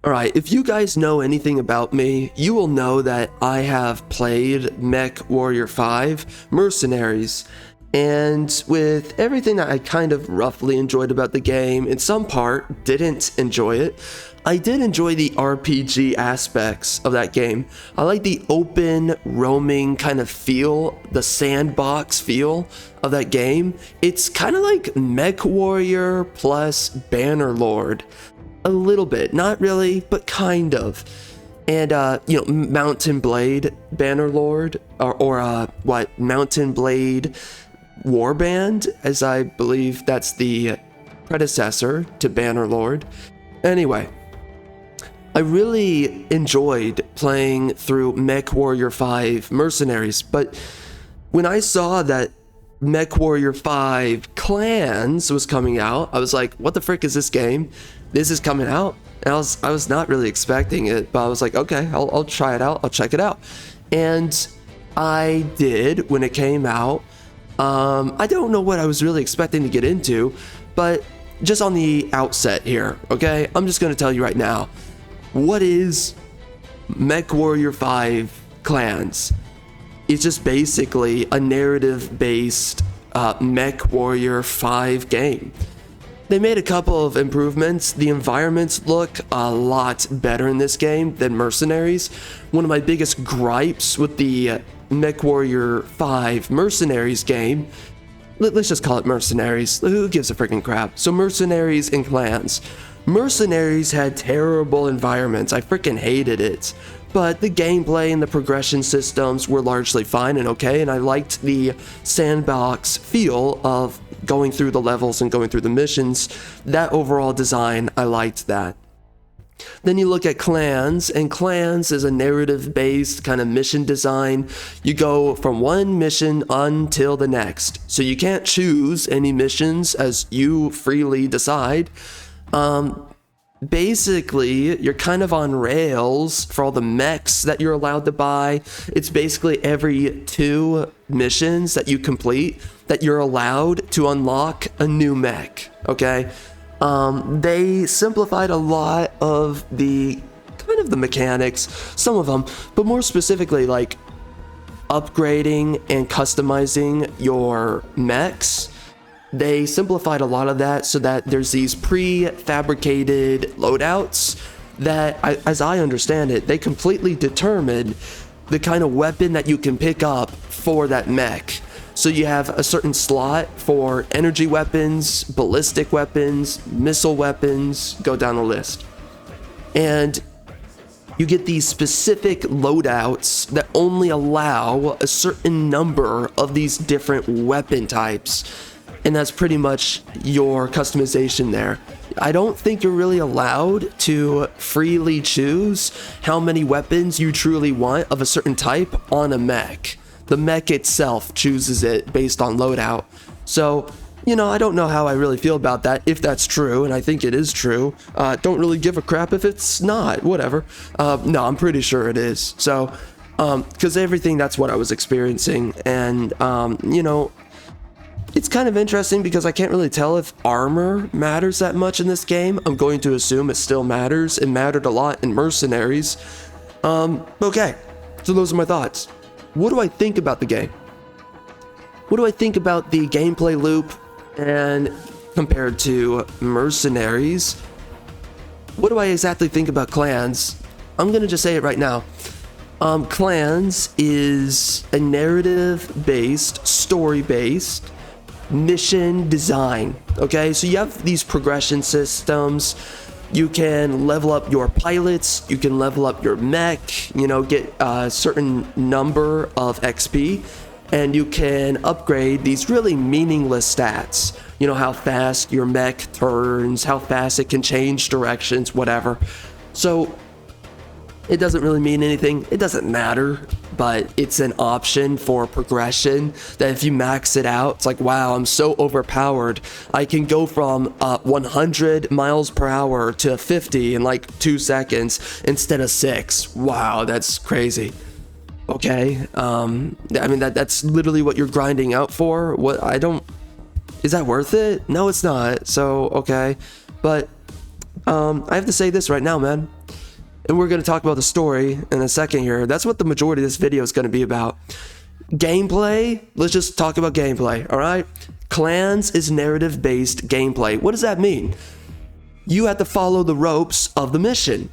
Alright, if you guys know anything about me, you will know that I have played Mech Warrior 5 Mercenaries, and with everything that I kind of roughly enjoyed about the game, in some part didn't enjoy it, I did enjoy the RPG aspects of that game. I like the open, roaming kind of feel, the sandbox feel of that game. It's kind of like Mech Warrior plus Bannerlord. A little bit, not really, but kind of. And Mountain Blade Bannerlord, or Mountain Blade Warband, as I believe that's the predecessor to Bannerlord. Anyway, I really enjoyed playing through Mech Warrior 5 Mercenaries, but when I saw that Mech Warrior 5 Clans was coming out, I was like, what the frick is this game? This is coming out? And I was not really expecting it, but I was like, okay, I'll try it out, I'll check it out. And I did when it came out. I don't know what I was really expecting to get into, but just on the outset here, okay, I'm just going to tell you right now, what is Mech Warrior 5 Clans? It's just basically a narrative-based Mech Warrior 5 game. They made a couple of improvements. The environments look a lot better in this game than Mercenaries. One of my biggest gripes with the Mech Warrior 5 Mercenaries game, let's just call it Mercenaries. Who gives a freaking crap? So Mercenaries and Clans. Mercenaries had terrible environments. I freaking hated it. But the gameplay and the progression systems were largely fine and okay, and I liked the sandbox feel of going through the levels and going through the missions. That overall design, I liked that. Then you look at Clans, and Clans is a narrative-based kind of mission design. You go from one mission until the next. So you can't choose any missions as you freely decide. Basically, you're kind of on rails for all the mechs that you're allowed to buy. It's basically every 2 missions that you complete that you're allowed to unlock a new mech, okay? They simplified a lot of the kind of the mechanics, some of them, but more specifically like upgrading and customizing your mechs. They simplified a lot of that so that there's these prefabricated loadouts that, as I understand it, they completely determine the kind of weapon that you can pick up for that mech. So you have a certain slot for energy weapons, ballistic weapons, missile weapons, go down the list. And you get these specific loadouts that only allow a certain number of these different weapon types. And that's pretty much your customization there. I don't think you're really allowed to freely choose how many weapons you truly want of a certain type on a mech. The mech itself chooses it based on loadout. So, I don't know how I really feel about that, if that's true, and I think it is true. Don't really give a crap if it's not, whatever. No, I'm pretty sure it is. So, because everything, that's what I was experiencing. And, it's kind of interesting because I can't really tell if armor matters that much in this game. I'm going to assume it still matters. It mattered a lot in Mercenaries. Okay, so those are my thoughts. What do I think about the game? What do I think about the gameplay loop and compared to Mercenaries? What do I exactly think about Clans? I'm going to just say it right now. Clans is a narrative-based, story-based mission design, okay? So you have these progression systems. You can level up your pilots, you can level up your mech, get a certain number of XP, and you can upgrade these really meaningless stats. How fast your mech turns, how fast it can change directions, whatever. So it doesn't really mean anything. It doesn't matter, but it's an option for progression that if you max it out, it's like, wow, I'm so overpowered. I can go from 100 miles per hour to 50 in like 2 seconds instead of 6. Wow, that's crazy. Okay, that's literally what you're grinding out for. Is that worth it? No, it's not. So, okay, but I have to say this right now, man. and we're going to talk about the story in a second here. That's what the majority of this video is going to be about. Gameplay, let's just talk about gameplay, all right? Clans is narrative-based gameplay. What does that mean? You have to follow the ropes of the mission.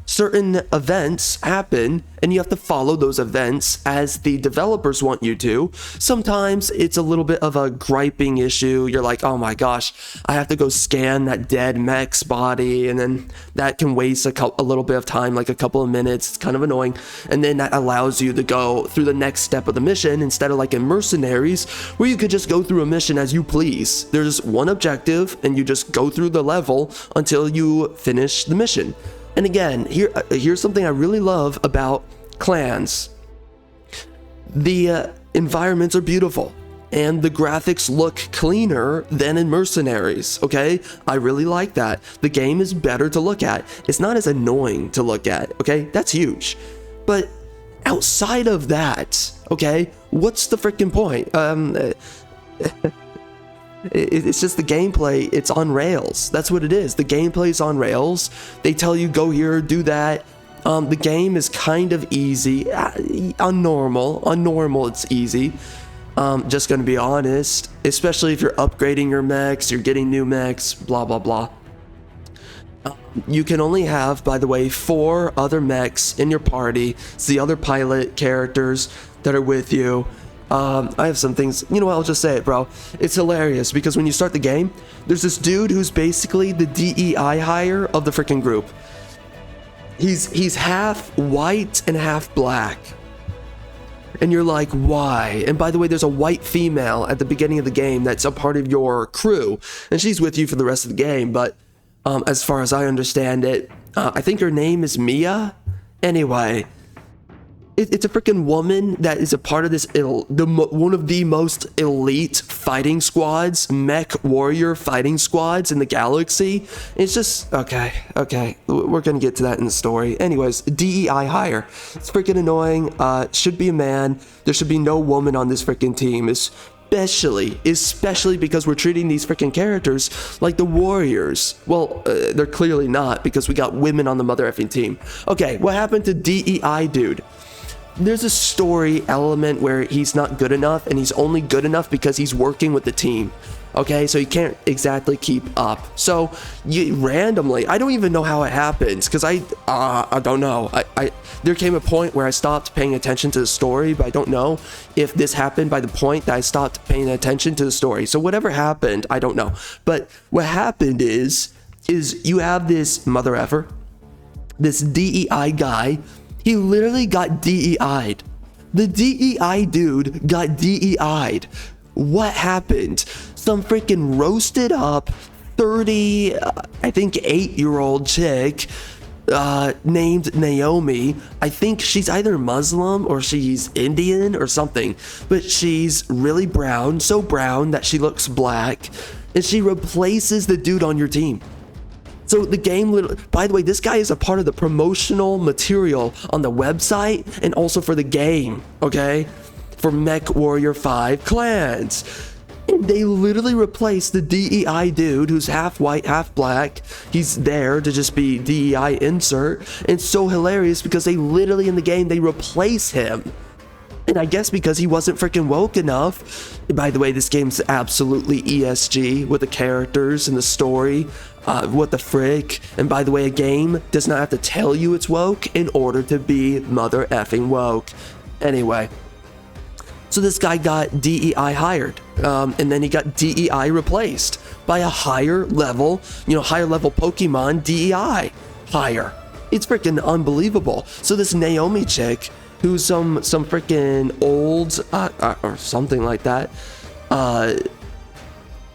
Certain events happen, and you have to follow those events as the developers want you to. Sometimes it's a little bit of a griping issue. You're like, oh my gosh, I have to go scan that dead mech's body, and then that can waste a little bit of time, like a couple of minutes. It's kind of annoying. And then that allows you to go through the next step of the mission instead of like in Mercenaries, where you could just go through a mission as you please. There's one objective, and you just go through the level until you finish the mission. And again, here's something I really love about clans. The environments are beautiful, and the graphics look cleaner than in Mercenaries, okay? I really like that. The game is better to look at. It's not as annoying to look at, okay? That's huge. But outside of that, okay, what's the freaking point? It's just the gameplay, it's on rails. That's what it is. The gameplay's on rails. They tell you go here, do that. The game is kind of easy. On normal it's easy. Just gonna be honest, especially if you're upgrading your mechs, you're getting new mechs, blah blah blah. You can only have, by the way, 4 other mechs in your party. It's the other pilot characters that are with you. I have some things, you know what, I'll just say it, bro. It's hilarious because when you start the game, there's this dude who's basically the DEI hire of the freaking group. He's half white and half black. And you're like, why? And by the way, there's a white female at the beginning of the game that's a part of your crew, and she's with you for the rest of the game, but as far as I understand it, I think her name is Mia? Anyway, it's a freaking woman that is a part of this one of the most elite fighting squads, Mech Warrior fighting squads in the galaxy. It's just okay, we're gonna get to that in the story. Anyways, DEI hire. It's freaking annoying. Should be a man. There should be no woman on this freaking team, especially because we're treating these freaking characters like the warriors. Well, they're clearly not, because we got women on the mother effing team. Okay, what happened to DEI dude? There's a story element where he's not good enough, and he's only good enough because he's working with the team. Okay, so he can't exactly keep up. So you randomly, I don't even know how it happens, because I don't know. There came a point where I stopped paying attention to the story, but I don't know if this happened by the point that I stopped paying attention to the story. So whatever happened, I don't know. But what happened is you have this mother effer, this DEI guy. He literally got DEI'd. The DEI dude got DEI'd. What happened? Some freaking roasted up 30, I think 8-year-old chick named Naomi. I think she's either Muslim or she's Indian or something, but she's really brown, so brown that she looks black, and she replaces the dude on your team. So the game, by the way, this guy is a part of the promotional material on the website and also for the game, okay? For Mech Warrior 5 clans. And they literally replaced the DEI dude who's half white, half black. He's there to just be DEI insert. And it's so hilarious because they literally in the game, they replace him. And I guess because he wasn't freaking woke enough. By the way, this game's absolutely ESG with the characters and the story. What the frick? And by the way, a game does not have to tell you it's woke in order to be mother effing woke. Anyway, so this guy got DEI hired, and then he got DEI replaced by a higher level Pokemon DEI hire. It's freaking unbelievable. So this Naomi chick, who's some freaking old or something like that,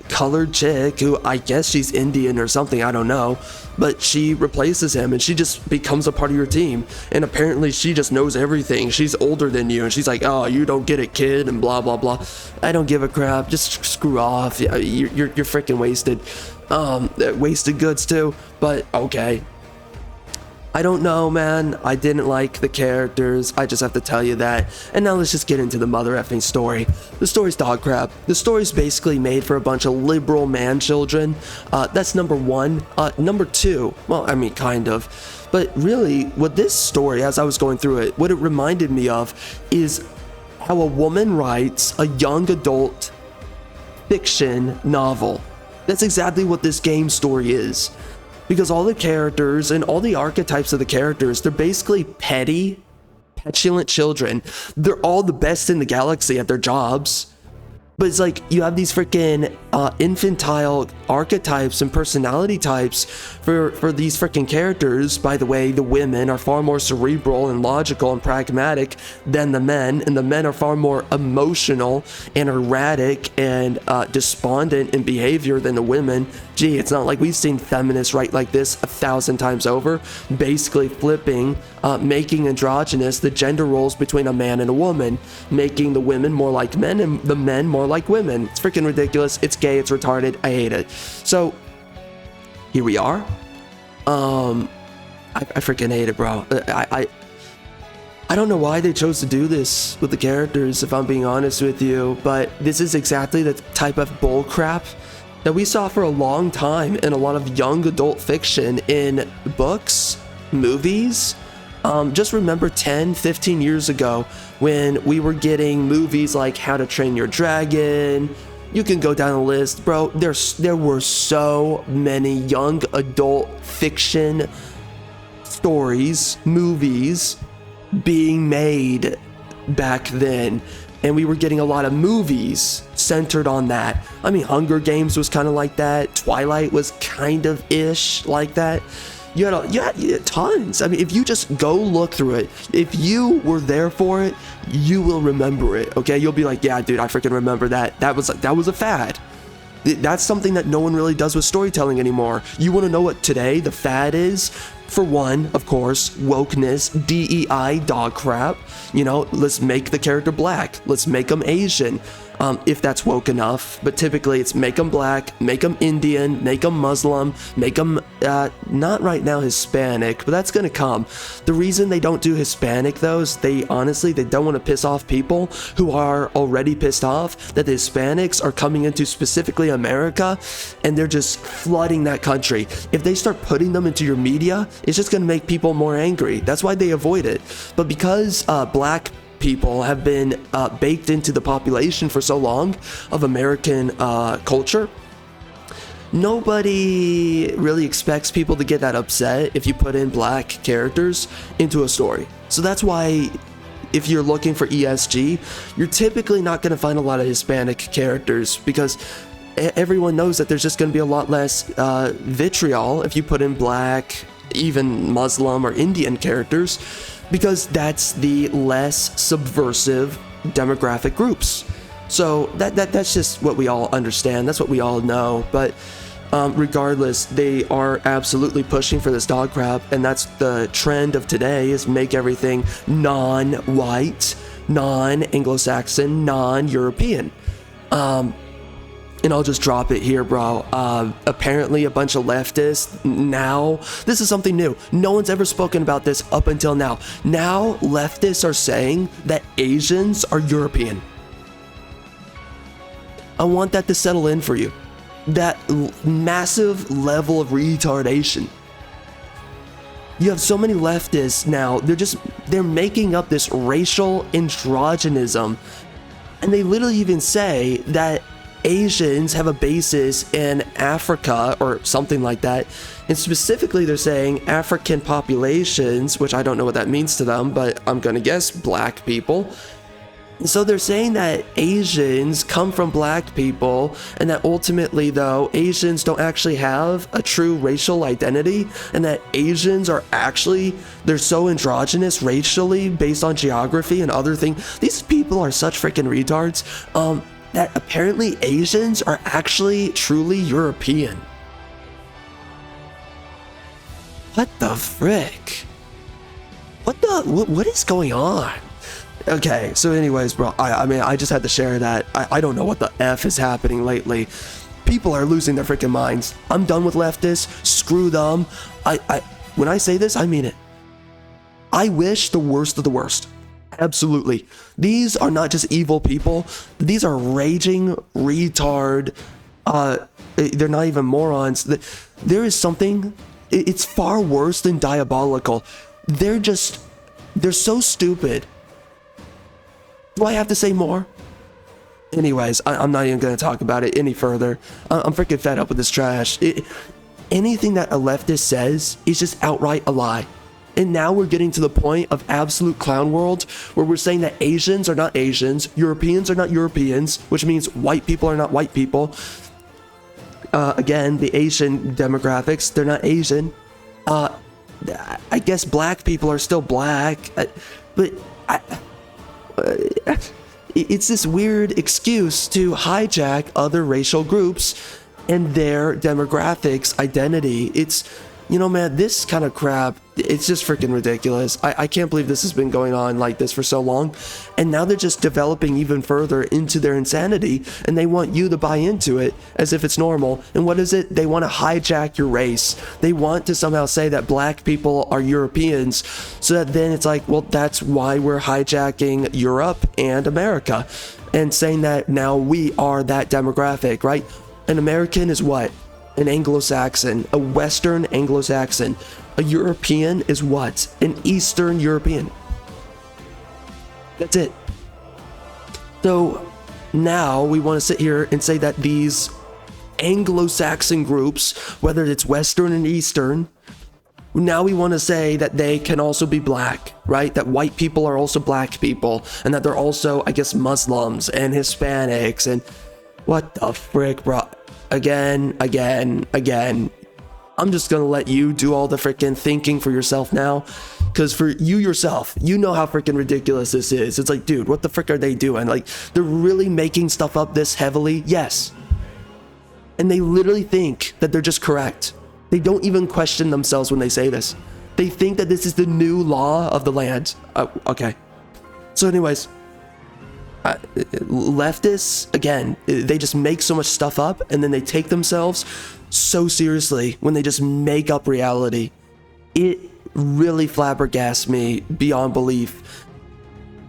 colored chick who I guess she's Indian or something, I don't know, but she replaces him and she just becomes a part of your team, and apparently she just knows everything. She's older than you and she's like, oh, you don't get it, kid, and blah blah blah. I don't give a crap, just screw off. You're freaking wasted. Wasted goods too, but okay. I don't know, man. I didn't like the characters. I just have to tell you that. And now let's just get into the mother effing story. The story's dog crap. The story's basically made for a bunch of liberal man children. That's number one. Number two, well, I mean, kind of. But really, what this story, as I was going through it, what it reminded me of is how a woman writes a young adult fiction novel. That's exactly what this game story is. Because all the characters and all the archetypes of the characters, they're basically petty, petulant children. They're all the best in the galaxy at their jobs. But it's like you have these freaking infantile archetypes and personality types for these freaking characters. By the way, the women are far more cerebral and logical and pragmatic than the men, and the men are far more emotional and erratic and despondent in behavior than the women. Gee, it's not like we've seen feminists write like this 1,000 times over, basically flipping, making androgynous the gender roles between a man and a woman, making the women more like men and the men more like women. It's freaking ridiculous. It's gay. It's retarded. I hate it. So here we are. I freaking hate it, bro. I don't know why they chose to do this with the characters, if I'm being honest with you, but this is exactly the type of bullcrap that we saw for a long time in a lot of young adult fiction in books, movies. Just remember 10, 15 years ago when we were getting movies like How to Train Your Dragon. You can go down the list, bro. There were so many young adult fiction stories, movies being made back then. And we were getting a lot of movies centered on that. I mean, Hunger Games was kind of like that. Twilight was kind of ish like that. You had tons. I mean, if you just go look through it, if you were there for it, you will remember it. Okay, you'll be like, yeah, dude, I freaking remember that. That was a fad. That's something that no one really does with storytelling anymore. You want to know what today the fad is? For one, of course, wokeness, DEI, dog crap. You know, let's make the character black. Let's make them Asian. If that's woke enough, but typically it's make them black, make them Indian, make them Muslim, make them, not right now Hispanic, but that's gonna come. The reason they don't do Hispanic though is they don't want to piss off people who are already pissed off that the Hispanics are coming into specifically America and they're just flooding that country. If they start putting them into your media, it's just gonna make people more angry. That's why they avoid it. But because black people have been baked into the population for so long of American culture, nobody really expects people to get that upset if you put in black characters into a story. So that's why if you're looking for ESG, you're typically not going to find a lot of Hispanic characters because everyone knows that there's just going to be a lot less vitriol if you put in black, even Muslim or Indian characters, because that's the less subversive demographic groups. So that's just what we all understand. That's what we all know. But regardless, they are absolutely pushing for this dog crap, and that's the trend of today: is make everything non-white, non-Anglo-Saxon, non-European. And I'll just drop it here, bro. Apparently a bunch of leftists now, this is something new. No one's ever spoken about this up until now. Now leftists are saying that Asians are European. I want that to settle in for you. That massive level of retardation. You have so many leftists now, they're making up this racial androgynism. And they literally even say that Asians have a basis in Africa or something like that, and specifically they're saying African populations, which I don't know what that means to them, but I'm gonna guess black people. So they're saying that Asians come from black people, and that ultimately though Asians don't actually have a true racial identity, and that Asians are actually, they're so androgynous racially based on geography and other things. These people are such freaking retards. That apparently Asians are actually truly European. What the frick? What is going on? Okay, so anyways, bro, I mean, I just had to share that. I don't know what the F is happening lately. People are losing their freaking minds. I'm done with leftists. Screw them. When I say this, I mean it. I wish the worst of the worst. Absolutely. These are not just evil people. These are raging retard. They're not even morons. There is something. It's far worse than diabolical. They're so stupid. Do I have to say more? Anyways, I'm not even going to talk about it any further. I'm freaking fed up with this trash. Anything that a leftist says is just outright a lie. And now we're getting to the point of absolute clown world where we're saying that Asians are not Asians, Europeans are not Europeans, which means white people are not white people. Again, the Asian demographics, they're not Asian. I guess black people are still black, but it's this weird excuse to hijack other racial groups and their demographics identity. It's, you know, man, this kind of crap, it's just freaking ridiculous. I can't believe this has been going on like this for so long. And now they're just developing even further into their insanity, and they want you to buy into it as if it's normal. And what is it? They want to hijack your race. They want to somehow say that black people are Europeans, so that then it's like, well, that's why we're hijacking Europe and America, and saying that now we are that demographic, right? An American is what? An Anglo-Saxon, a Western Anglo-Saxon. A European is what? An Eastern European. That's it. So now we want to sit here and say that these Anglo-Saxon groups, whether it's Western and Eastern, now we want to say that they can also be black, right? That white people are also black people, and that they're also, I guess, Muslims and Hispanics, and what the frick, bro? Again. I'm just gonna let you do all the freaking thinking for yourself now, because for you yourself, you know how freaking ridiculous this is. It's like, dude, what the frick are they doing? Like, they're really making stuff up this heavily? Yes. And they literally think that they're just correct. They don't even question themselves when they say this. They think that this is the new law of the land. Okay. So anyways, leftists, again, they just make so much stuff up, and then they take themselves so seriously when they just make up reality. It really flabbergasts me beyond belief.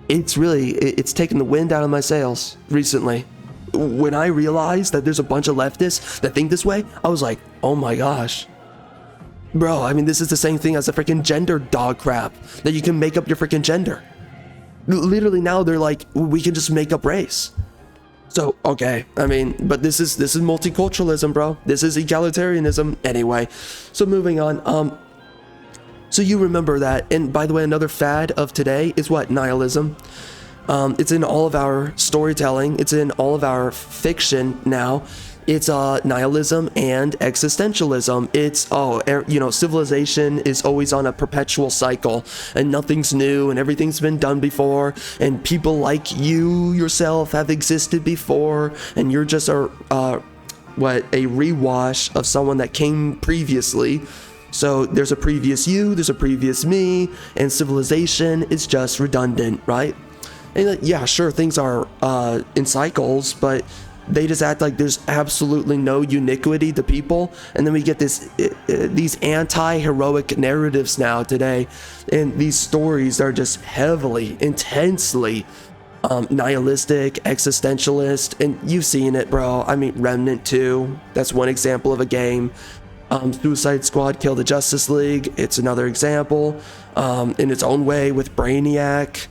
It's taken the wind out of my sails recently. When I realized that there's a bunch of leftists that think this way, I was like, oh my gosh. Bro, I mean, this is the same thing as the freaking gender dog crap, that you can make up your freaking gender. Literally now they're like, we can just make up race. So, okay, I mean, but this is multiculturalism, bro. This is egalitarianism. Anyway, so moving on. So you remember that, and by the way, another fad of today is what? Nihilism. It's in all of our storytelling. It's in all of our fiction now. It's nihilism and existentialism. It's, civilization is always on a perpetual cycle, and nothing's new, and everything's been done before, and people like you yourself have existed before, and you're just a rewash of someone that came previously. So there's a previous you, there's a previous me, and civilization is just redundant, right? And yeah, sure, things are in cycles, but they just act like there's absolutely no uniquity to people, and then we get these anti-heroic narratives now today, and these stories are just heavily, intensely nihilistic, existentialist, and you've seen it, bro. I mean, Remnant 2, that's one example of a game. Suicide Squad Kill the Justice League, it's another example, in its own way, with Brainiac.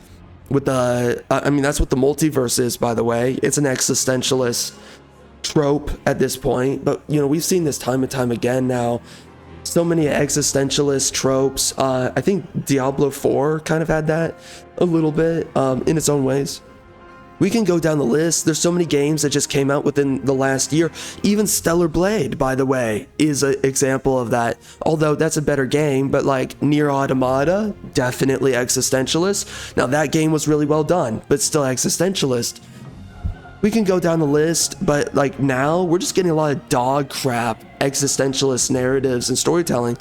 With that's what the multiverse is, by the way. It's an existentialist trope at this point, but we've seen this time and time again now. So many existentialist tropes. I think Diablo 4 kind of had that a little bit in its own ways. We can go down the list. There's so many games that just came out within the last year. Even Stellar Blade, by the way, is an example of that. Although that's a better game, but like Nier Automata, definitely existentialist. Now that game was really well done, but still existentialist. We can go down the list, but like now we're just getting a lot of dog crap, existentialist narratives and storytelling.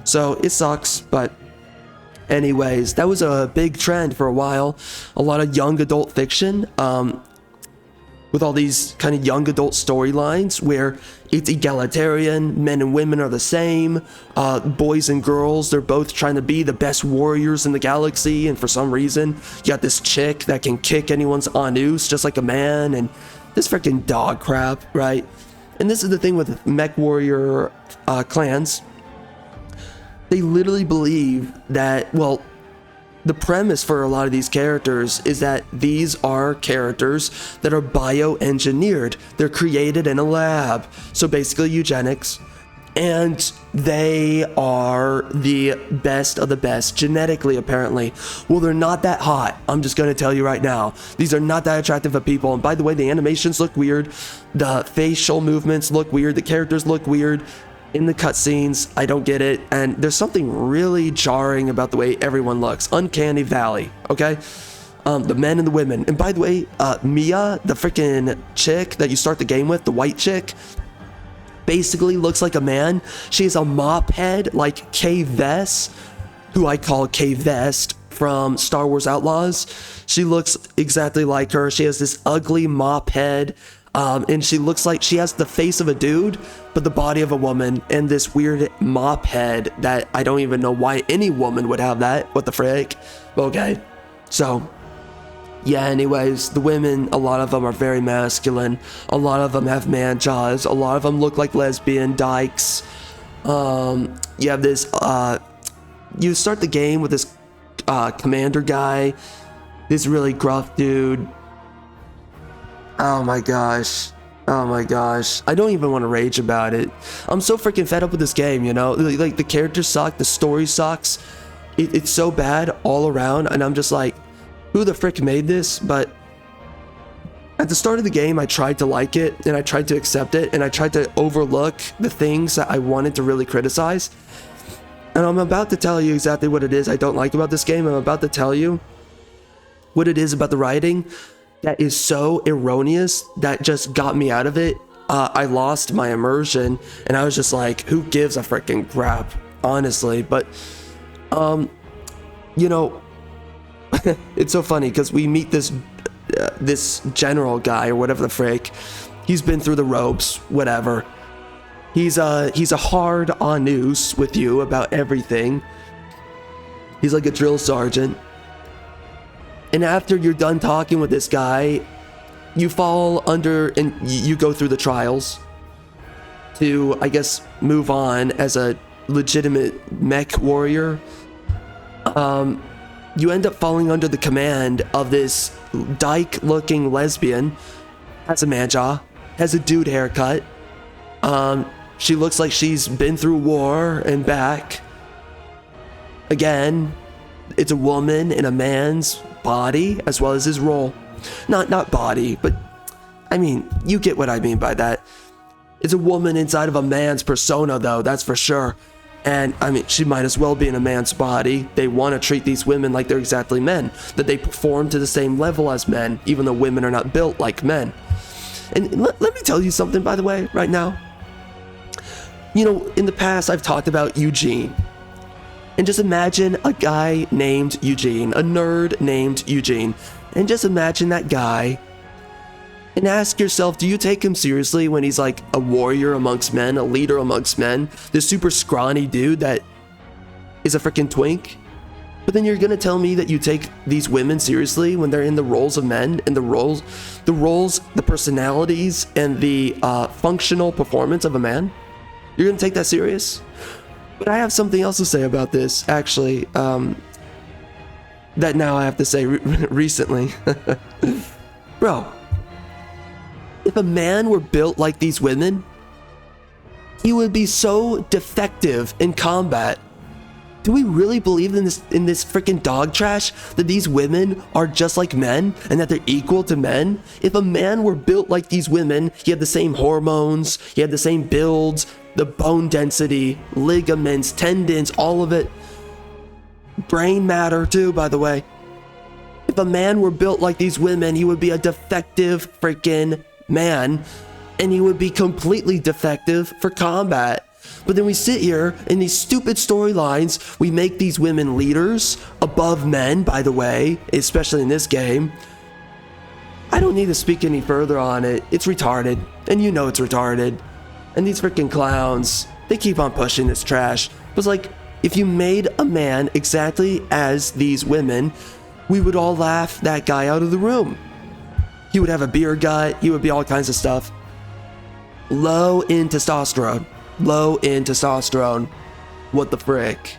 So it sucks, but anyways, that was a big trend for a while. A lot of young adult fiction. with all these kind of young adult storylines where it's egalitarian, men and women are the same, boys and girls, they're both trying to be the best warriors in the galaxy, and for some reason, you got this chick that can kick anyone's anus just like a man, and this freaking dog crap, right? And this is the thing with Mech Warrior clans. They literally believe that, well, the premise for a lot of these characters is that these are characters that are bioengineered. They're created in a lab. So basically eugenics. And they are the best of the best genetically, apparently. Well, they're not that hot. I'm just going to tell you right now. These are not that attractive of people. And by the way, the animations look weird. The facial movements look weird. The characters look weird. In the cutscenes, I don't get it, and there's something really jarring about the way everyone looks. Uncanny Valley, okay? The men and the women. And by the way, Mia, the freaking chick that you start the game with, the white chick, basically looks like a man. She has a mop head like K-Vest, who I call K-Vest from Star Wars Outlaws. She looks exactly like her. She has this ugly mop head. And she looks like she has the face of a dude, but the body of a woman, and this weird mop head that I don't even know why any woman would have that. What the frick? Okay. So, yeah, anyways, the women, a lot of them are very masculine. A lot of them have man jaws. A lot of them look like lesbian dykes. You have this, you start the game with this commander guy, this really gruff dude. Oh my gosh. Oh my gosh. I don't even want to rage about it. I'm so freaking fed up with this game, you know? Like, the characters suck, the story sucks. It's so bad all around, and I'm just like, who the frick made this? But at the start of the game, I tried to like it, and I tried to accept it, and I tried to overlook the things that I wanted to really criticize. And I'm about to tell you exactly what it is I don't like about this game. I'm about to tell you what it is about the writing that is so erroneous that just got me out of it. I lost my immersion, and I was just like, who gives a freaking crap, honestly. But you know, it's so funny because we meet this this general guy or whatever the frick. He's been through the ropes, whatever. He's a hard on news with you about everything. He's like a drill sergeant. And after you're done talking with this guy, you fall under and you go through the trials to, I guess, move on as a legitimate mech warrior. You end up falling under the command of this dyke-looking lesbian, has a man jaw, has a dude haircut. She looks like she's been through war and back. Again, it's a woman in a man's body as well as his role. Not body, but I mean, you get what I mean by that. It's a woman inside of a man's persona, though, that's for sure. And I mean, she might as well be in a man's body. They want to treat these women like they're exactly men, that they perform to the same level as men, even though women are not built like men. And let me tell you something, by the way, right now. You know, in the past, I've talked about Eugene. And just imagine a guy named Eugene, a nerd named Eugene. And just imagine that guy and ask yourself, do you take him seriously when he's like a warrior amongst men, a leader amongst men, this super scrawny dude that is a freaking twink? But then you're gonna tell me that you take these women seriously when they're in the roles of men, and the personalities, and the functional performance of a man? You're gonna take that serious? But I have something else to say about this, actually, that now I have to say recently. Bro, if a man were built like these women, he would be so defective in combat. Do we really believe in this freaking dog trash that these women are just like men and that they're equal to men? If a man were built like these women, he had the same hormones, he had the same builds, the bone density, ligaments, tendons, all of it. Brain matter too, by the way. If a man were built like these women, he would be a defective freaking man, and he would be completely defective for combat. But then we sit here in these stupid storylines, we make these women leaders above men, by the way, especially in this game. I don't need to speak any further on it. It's retarded, and you know it's retarded. And these freaking clowns, they keep on pushing this trash. It was like, if you made a man exactly as these women, we would all laugh that guy out of the room. He would have a beer gut, he would be all kinds of stuff. Low in testosterone. Low in testosterone. What the frick?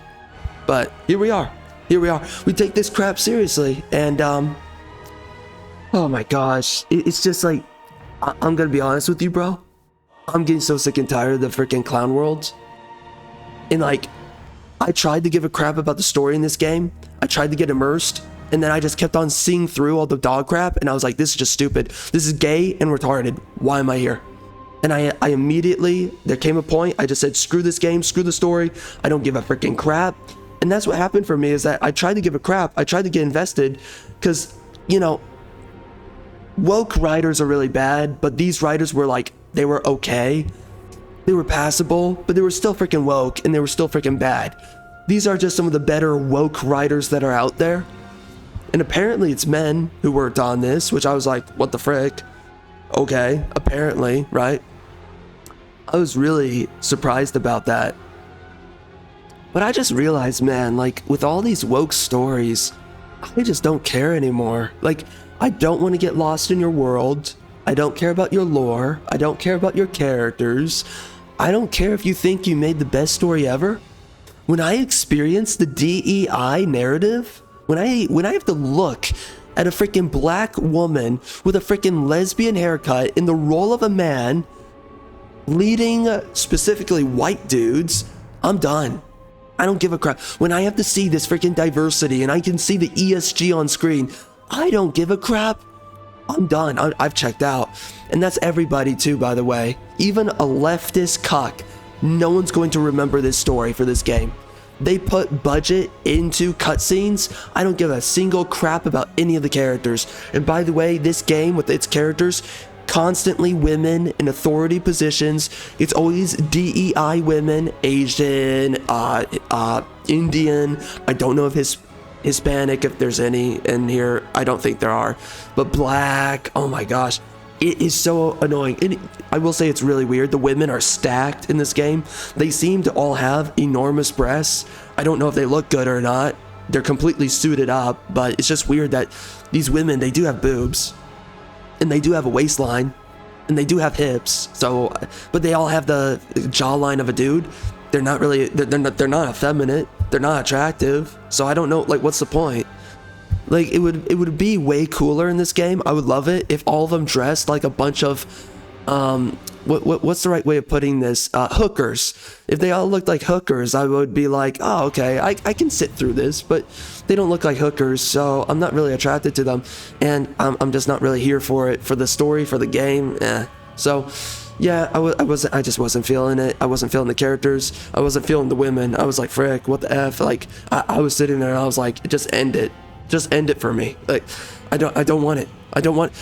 But here we are. Here we are. We take this crap seriously, and oh my gosh, it's just like, I'm gonna be honest with you, bro. I'm getting so sick and tired of the freaking clown world. And like, I tried to give a crap about the story in this game. I tried to get immersed, and then I just kept on seeing through all the dog crap, and I was like, this is just stupid. This is gay and retarded. Why am I here? And I immediately, there came a point, I just said, screw this game, screw the story. I don't give a freaking crap. And that's what happened for me, is that I tried to give a crap. I tried to get invested, because, you know, woke writers are really bad, but these writers were like, they were okay. They were passable, but they were still freaking woke, and they were still freaking bad. These are just some of the better woke writers that are out there. And apparently it's men who worked on this, which I was like, what the frick? Okay, apparently, right? I was really surprised about that. But I just realized, man, like, with all these woke stories, I just don't care anymore. Like, I don't want to get lost in your world. I don't care about your lore. I don't care about your characters. I don't care if you think you made the best story ever. When I experience the DEI narrative, when I have to look at a freaking black woman with a freaking lesbian haircut in the role of a man, leading specifically white dudes, I'm done. I don't give a crap. When I have to see this freaking diversity and I can see the ESG on screen, I don't give a crap. I'm done. I've checked out. And that's everybody too, by the way. Even a leftist cuck, no one's going to remember this story for this game. They put budget into cutscenes. I don't give a single crap about any of the characters. And by the way, this game with its characters, constantly women in authority positions. It's always DEI women, Asian, Indian. I don't know if Hispanic, if there's any in here. I don't think there are. But black, oh my gosh. It is so annoying. I will say it's really weird. The women are stacked in this game. They seem to all have enormous breasts. I don't know if they look good or not. They're completely suited up, but it's just weird that these women, they do have boobs. And they do have a waistline. And they do have hips. So, but they all have the jawline of a dude. They're not really, they're not effeminate. They're not attractive. So I don't know, like, what's the point? Like, it would be way cooler in this game. I would love it if all of them dressed like a bunch of, what's the right way of putting this? Hookers. If they all looked like hookers, I would be like, oh, okay, I can sit through this, but they don't look like hookers, so I'm not really attracted to them, and I'm just not really here for it, for the story, for the game, So, yeah, I just wasn't feeling it. I wasn't feeling the characters. I wasn't feeling the women. I was like, frick, what the F? Like, I was sitting there and I was like, just end it. Just end it for me. Like, I don't want it. I don't want.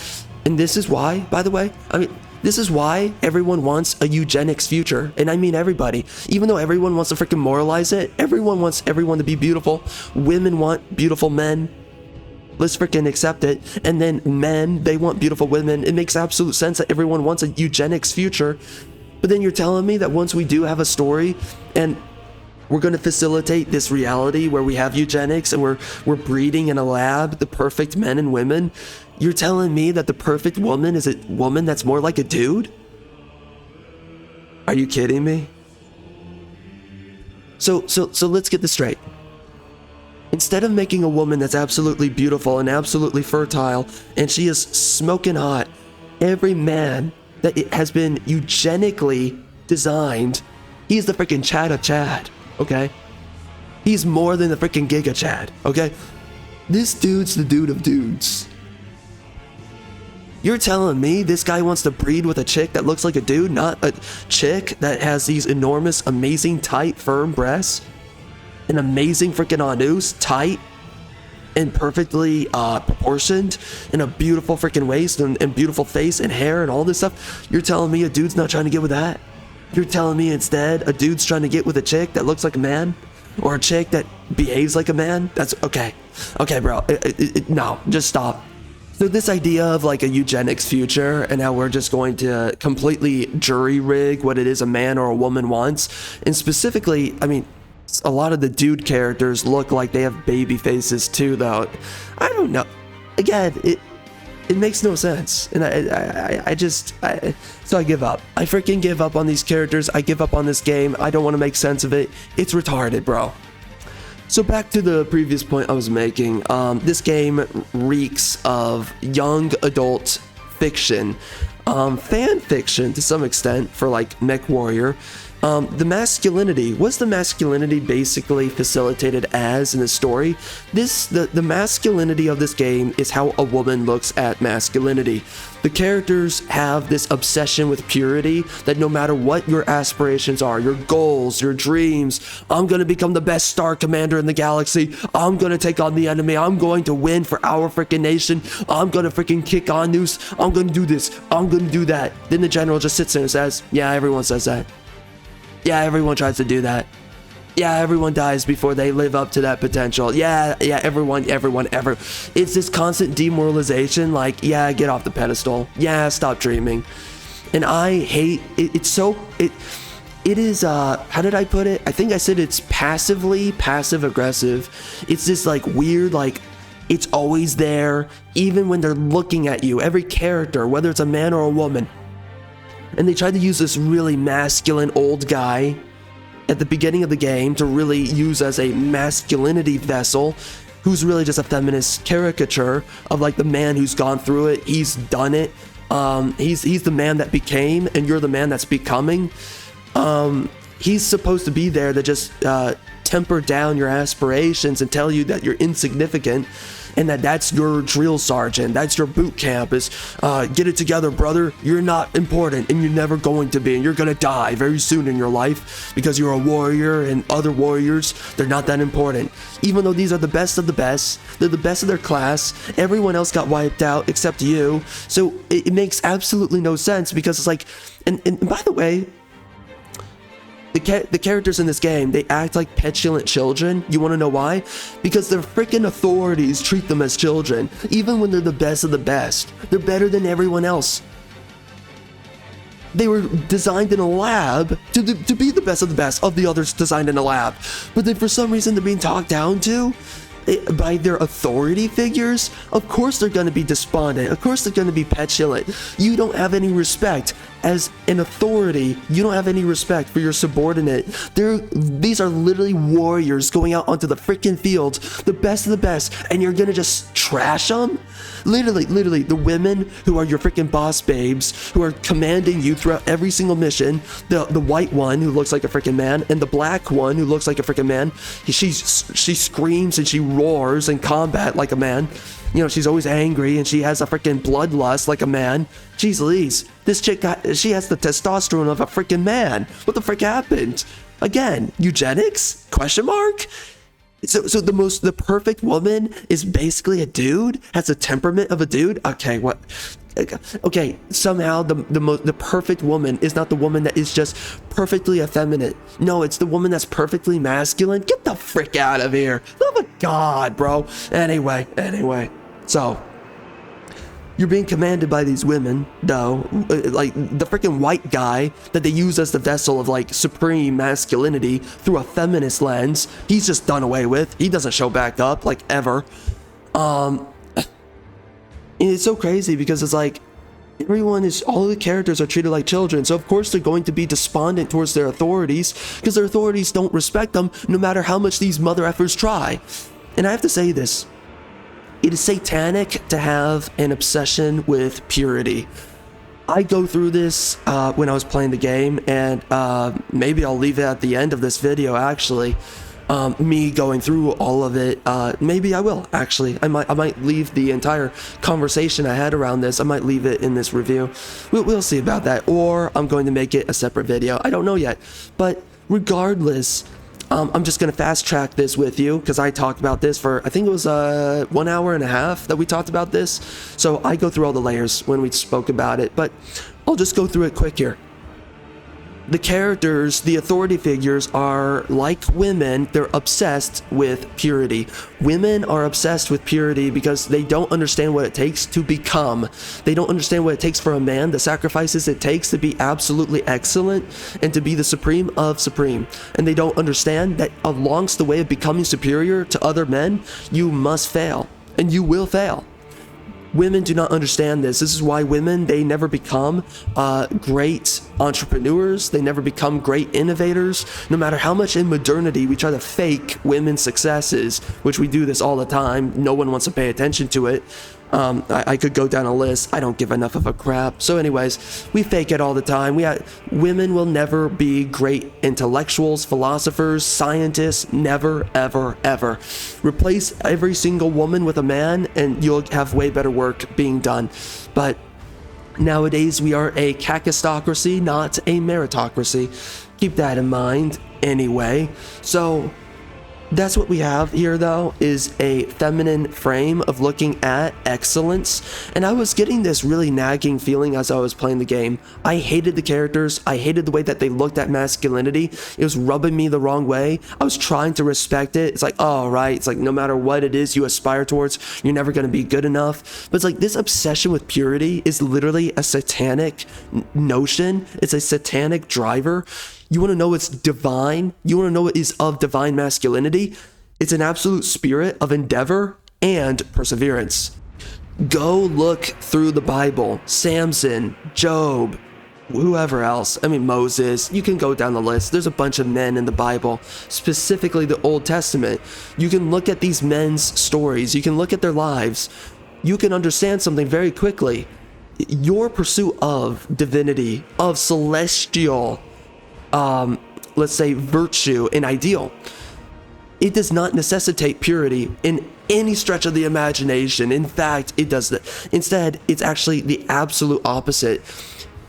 And this is why, by the way, I mean, this is why everyone wants a eugenics future. And I mean everybody. Even though everyone wants to freaking moralize it, everyone wants everyone to be beautiful. Women want beautiful men. Let's freaking accept it. And then men, they want beautiful women. It makes absolute sense that everyone wants a eugenics future. But then you're telling me that once we do have a story and we're going to facilitate this reality where we have eugenics and we're breeding in a lab the perfect men and women, you're telling me that the perfect woman is a woman that's more like a dude? Are you kidding me? So let's get this straight. Instead of making a woman that's absolutely beautiful and absolutely fertile, and she is smoking hot, every man that it has been eugenically designed, he's the freaking Chad of Chad, okay? He's more than the freaking Giga Chad, okay? This dude's the dude of dudes. You're telling me this guy wants to breed with a chick that looks like a dude, not a chick that has these enormous, amazing, tight, firm breasts? An amazing freaking anus, tight and perfectly proportioned, and a beautiful freaking waist and beautiful face and hair and all this stuff. You're telling me a dude's not trying to get with that? You're telling me instead a dude's trying to get with a chick that looks like a man? Or a chick that behaves like a man? That's okay. Okay, bro. No, just stop. So this idea of like a eugenics future and how we're just going to completely jury rig what it is a man or a woman wants, and specifically, I mean, a lot of the dude characters look like they have baby faces too, though. I don't know. Again, it makes no sense, and so I give up. I freaking give up on these characters. I give up on this game. I don't want to make sense of it. It's retarded, bro. So back to the previous point I was making, this game reeks of young adult fiction, fan fiction to some extent for like Mech Warrior. The masculinity, what's the masculinity basically facilitated as in the story? The masculinity of this game is how a woman looks at masculinity. The characters have this obsession with purity that no matter what your aspirations are, your goals, your dreams, I'm gonna become the best star commander in the galaxy, I'm gonna take on the enemy, I'm going to win for our freaking nation, I'm gonna freaking kick on news, I'm gonna do this, I'm gonna do that. Then the general just sits there and says, yeah, everyone says that. Yeah, everyone tries to do that. Yeah, everyone dies before they live up to that potential. Yeah, everyone. It's this constant demoralization, like, yeah, get off the pedestal. Yeah, stop dreaming. And I hate it. It is, how did I put it? I think I said it's passively passive-aggressive. It's this, like, weird, like, it's always there, even when they're looking at you. Every character, whether it's a man or a woman. And they tried to use this really masculine old guy at the beginning of the game to really use as a masculinity vessel, who's really just a feminist caricature of like the man who's gone through it. He's done it. He's the man that became, and you're the man that's becoming. He's supposed to be there to just temper down your aspirations and tell you that you're insignificant, and that's your drill sergeant, that's your boot camp, is get it together, brother, you're not important, and you're never going to be, and you're gonna die very soon in your life because you're a warrior, and other warriors, they're not that important. Even though these are the best of the best, they're the best of their class, everyone else got wiped out except you, so it makes absolutely no sense, because it's like, and by the way, the characters in this game, they act like petulant children. You want to know why? Because their freaking authorities treat them as children, even when they're the best of the best. They're better than everyone else. They were designed in a lab to be the best of the best of the others designed in a lab. But then for some reason they're being talked down to by their authority figures. Of course they're going to be despondent. Of course they're going to be petulant. You don't have any respect. As an authority, you don't have any respect for your subordinate. These are literally warriors going out onto the freaking field, the best of the best, and you're gonna just trash them? Literally, the women who are your freaking boss babes, who are commanding you throughout every single mission, the white one who looks like a freaking man, and the black one who looks like a freaking man, she screams and she roars in combat like a man. You know, she's always angry and she has a freaking bloodlust like a man. Jeez Louise, this chick she has the testosterone of a freaking man. What the frick happened? Again, eugenics? Question mark? So the perfect woman is basically a dude? Has the temperament of a dude? Okay, what? Okay, somehow the perfect woman is not the woman that is just perfectly effeminate. No, it's the woman that's perfectly masculine. Get the frick out of here. Oh my god, bro. Anyway. So, you're being commanded by these women, though, like the freaking white guy that they use as the vessel of like supreme masculinity through a feminist lens. He's just done away with. He doesn't show back up, like, ever. And it's so crazy because it's like, all the characters are treated like children, so of course they're going to be despondent towards their authorities, because their authorities don't respect them no matter how much these mother effers try. And I have to say this. It is satanic to have an obsession with purity. I go through this when I was playing the game, and maybe I'll leave it at the end of this video, actually. Me going through all of it. Maybe I will, actually. I might leave the entire conversation I had around this. I might leave it in this review. We'll see about that. Or I'm going to make it a separate video. I don't know yet. But regardless, I'm just going to fast track this with you, because I talked about this for, I think it was 1 hour and a half that we talked about this. So I go through all the layers when we spoke about it, but I'll just go through it quick here. the characters, the authority figures are like women. They're obsessed with purity. Women are obsessed with purity because they don't understand what it takes to become. They don't understand what it takes for a man, the sacrifices it takes to be absolutely excellent and to be the supreme of supreme. And they don't understand that along the way of becoming superior to other men, you must fail, and you will fail. Women do not understand this. This is why women, they never become great entrepreneurs. They never become great innovators. No matter how much in modernity we try to fake women's successes, which we do this all the time, no one wants to pay attention to it. I could go down a list. I don't give enough of a crap. So anyways, we fake it all the time. Women will never be great intellectuals, philosophers, scientists. Never, ever, ever. Replace every single woman with a man and you'll have way better work being done. But nowadays we are a kakistocracy, not a meritocracy. Keep that in mind anyway. So that's what we have here, though, is a feminine frame of looking at excellence. And I was getting this really nagging feeling as I was playing the game. I hated the characters. I hated the way that they looked at masculinity. It was rubbing me the wrong way. I was trying to respect it. It's like, oh, right. It's like no matter what it is you aspire towards, you're never going to be good enough. But it's like this obsession with purity is literally a satanic notion. It's a satanic driver. You want to know what's divine? You want to know what is of divine masculinity? It's an absolute spirit of endeavor and perseverance. Go look through the Bible. Samson, Job, whoever else. I mean, Moses. You can go down the list. There's a bunch of men in the Bible, specifically the Old Testament. You can look at these men's stories. You can look at their lives. You can understand something very quickly. Your pursuit of divinity, of celestial let's say virtue and ideal, it does not necessitate purity in any stretch of the imagination. In fact, it does that. Instead, it's actually the absolute opposite.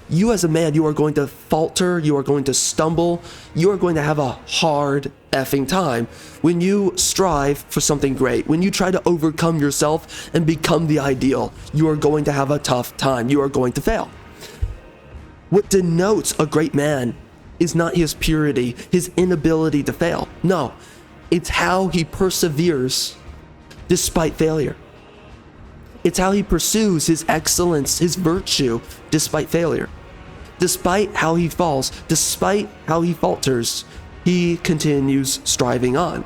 You as a man, you are going to falter, you are going to stumble, you are going to have a hard effing time when you strive for something great. When you try to overcome yourself and become the ideal, you are going to have a tough time. You are going to fail. What denotes a great man is not his purity, his inability to fail. No, it's how he perseveres despite failure. It's how he pursues his excellence, his virtue, despite failure. Despite how he falls, despite how he falters, he continues striving on.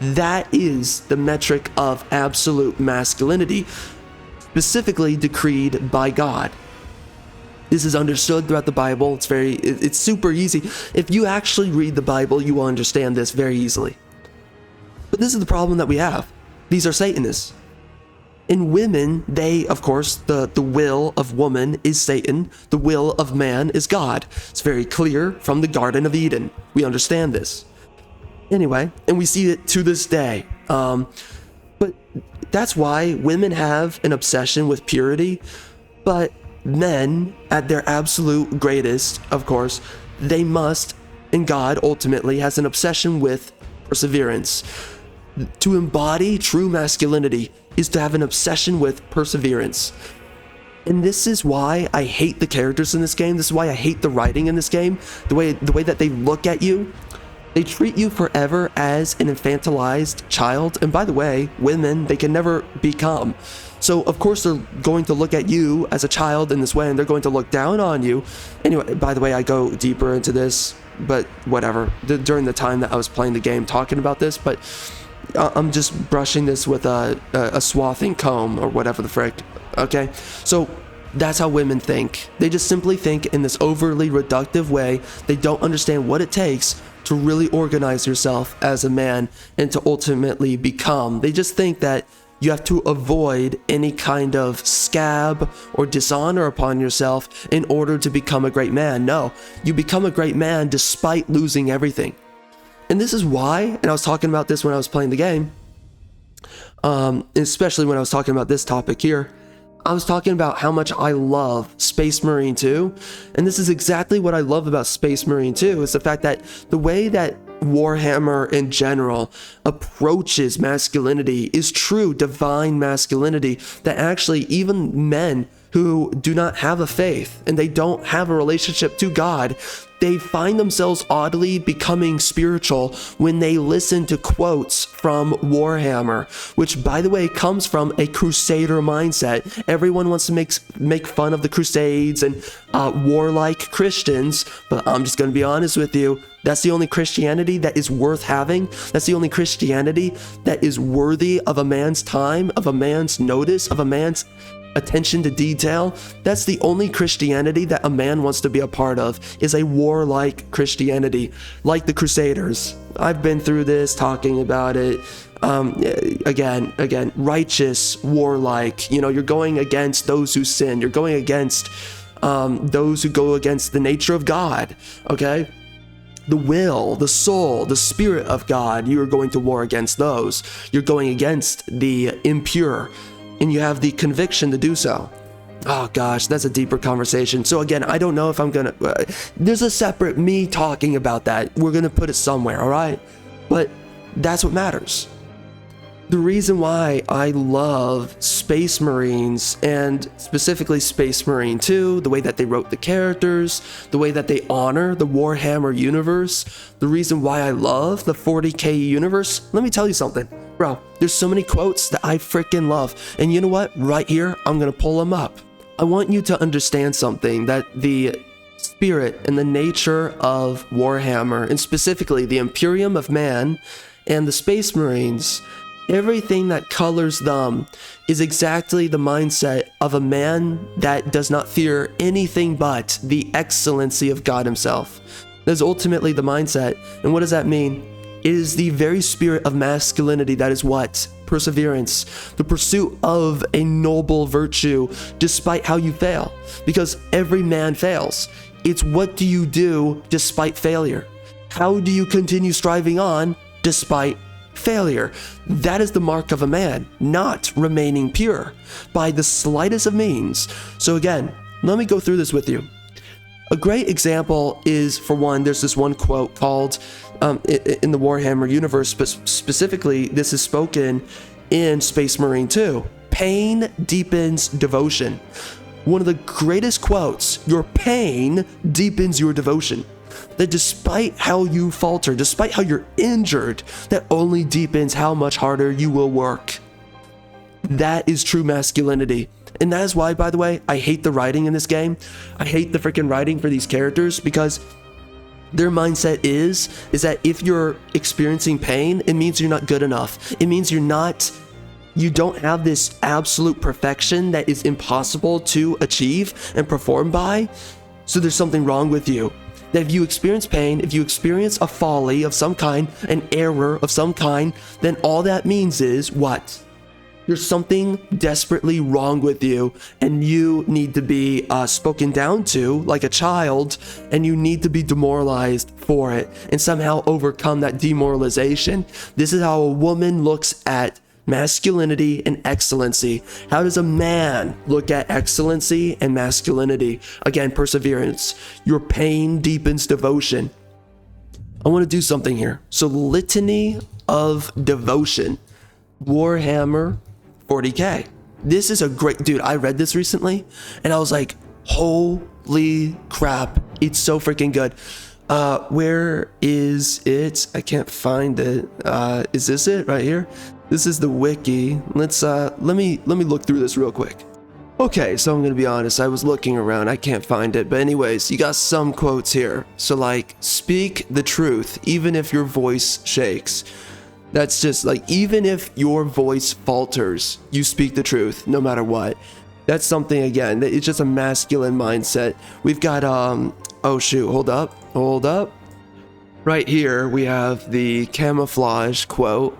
That is the metric of absolute masculinity, specifically decreed by God. This is understood throughout the Bible. It's super easy. If you actually read the Bible, you will understand this very easily. But this is the problem that we have. These are Satanists. In women, they, of course, the will of woman is Satan. The will of man is God. It's very clear from the Garden of Eden. We understand this. Anyway, and we see it to this day. But that's why women have an obsession with purity. But men, at their absolute greatest, of course, they must, and God ultimately has an obsession with perseverance. To embody true masculinity is to have an obsession with perseverance. And this is why I hate the characters in this game. This is why I hate the writing in this game. The way that they look at you. They treat you forever as an infantilized child. And by the way, women, they can never become. So, of course, they're going to look at you as a child in this way, and they're going to look down on you. Anyway, by the way, I go deeper into this, but whatever. During the time that I was playing the game talking about this, but I'm just brushing this with a swathing comb or whatever the frick, okay? So, that's how women think. They just simply think in this overly reductive way. They don't understand what it takes to really organize yourself as a man and to ultimately become. They just think that you have to avoid any kind of scab or dishonor upon yourself in order to become a great man. No, you become a great man despite losing everything. And this is why, and I was talking about this when I was playing the game, especially when I was talking about this topic here, I was talking about how much I love Space Marine 2. And this is exactly what I love about Space Marine 2, is the fact that the way that Warhammer in general approaches masculinity is true divine masculinity, that actually even men who do not have a faith and they don't have a relationship to God, they find themselves oddly becoming spiritual when they listen to quotes from Warhammer, which, by the way, comes from a crusader mindset. Everyone wants to make fun of the Crusades and warlike Christians, but I'm just going to be honest with you. That's the only Christianity that is worth having. That's the only Christianity that is worthy of a man's time, of a man's notice, of a man's attention to detail. That's the only Christianity that a man wants to be a part of, is a warlike Christianity, like the Crusaders. I've been through this, talking about it. Again, righteous, warlike. You know, you're going against those who sin. You're going against those who go against the nature of God, okay? The will, the soul, the spirit of God, you are going to war against those. You're going against the impure, and you have the conviction to do so. Oh gosh, that's a deeper conversation. So again, I don't know if I'm gonna, there's a separate me talking about that. We're gonna put it somewhere, all right? But that's what matters. The reason why I love Space Marines, and specifically Space Marine 2, the way that they wrote the characters, the way that they honor the Warhammer universe, the reason why I love the 40k universe, let me tell you something. Bro, there's so many quotes that I freaking love. And you know what? Right here, I'm gonna pull them up. I want you to understand something, that the spirit and the nature of Warhammer, and specifically the Imperium of Man and the Space Marines, everything that colors them is exactly the mindset of a man that does not fear anything but the excellency of God himself. That's ultimately the mindset. And what does that mean? It is the very spirit of masculinity that is what? Perseverance, the pursuit of a noble virtue despite how you fail, because every man fails. It's what do you do despite failure? How do you continue striving on despite failure? That is the mark of a man, not remaining pure by the slightest of means. So again, let me go through this with you. A great example is, for one, there's this one quote called in the Warhammer universe, but specifically this is spoken in Space Marine 2. Pain deepens devotion. One of the greatest quotes, your pain deepens your devotion. That despite how you falter, despite how you're injured, that only deepens how much harder you will work. That is true masculinity. And that is why, by the way, I hate the writing in this game. I hate the freaking writing for these characters, because their mindset is that if you're experiencing pain, it means you're not good enough. It means you don't have this absolute perfection that is impossible to achieve and perform by. So there's something wrong with you. That if you experience pain, if you experience a folly of some kind, an error of some kind, then all that means is what? There's something desperately wrong with you, and you need to be spoken down to like a child, and you need to be demoralized for it and somehow overcome that demoralization. This is how a woman looks at masculinity and excellency. How does a man look at excellency and masculinity? Again, perseverance. Your pain deepens devotion. I want to do something here. So, litany of devotion. Warhammer 40k. This is a great, dude, I read this recently and I was like, holy crap, it's so freaking good. Where is it? I can't find it. Is this it right here? This is the wiki. Let's let me look through this real quick. Okay, so I'm gonna be honest, I was looking around, I can't find it, but anyways, you got some quotes here. So like, speak the truth even if your voice shakes. That's just like, even if your voice falters, you speak the truth no matter what. That's something, again, it's just a masculine mindset. We've got oh shoot, hold up. Right here we have the camouflage quote.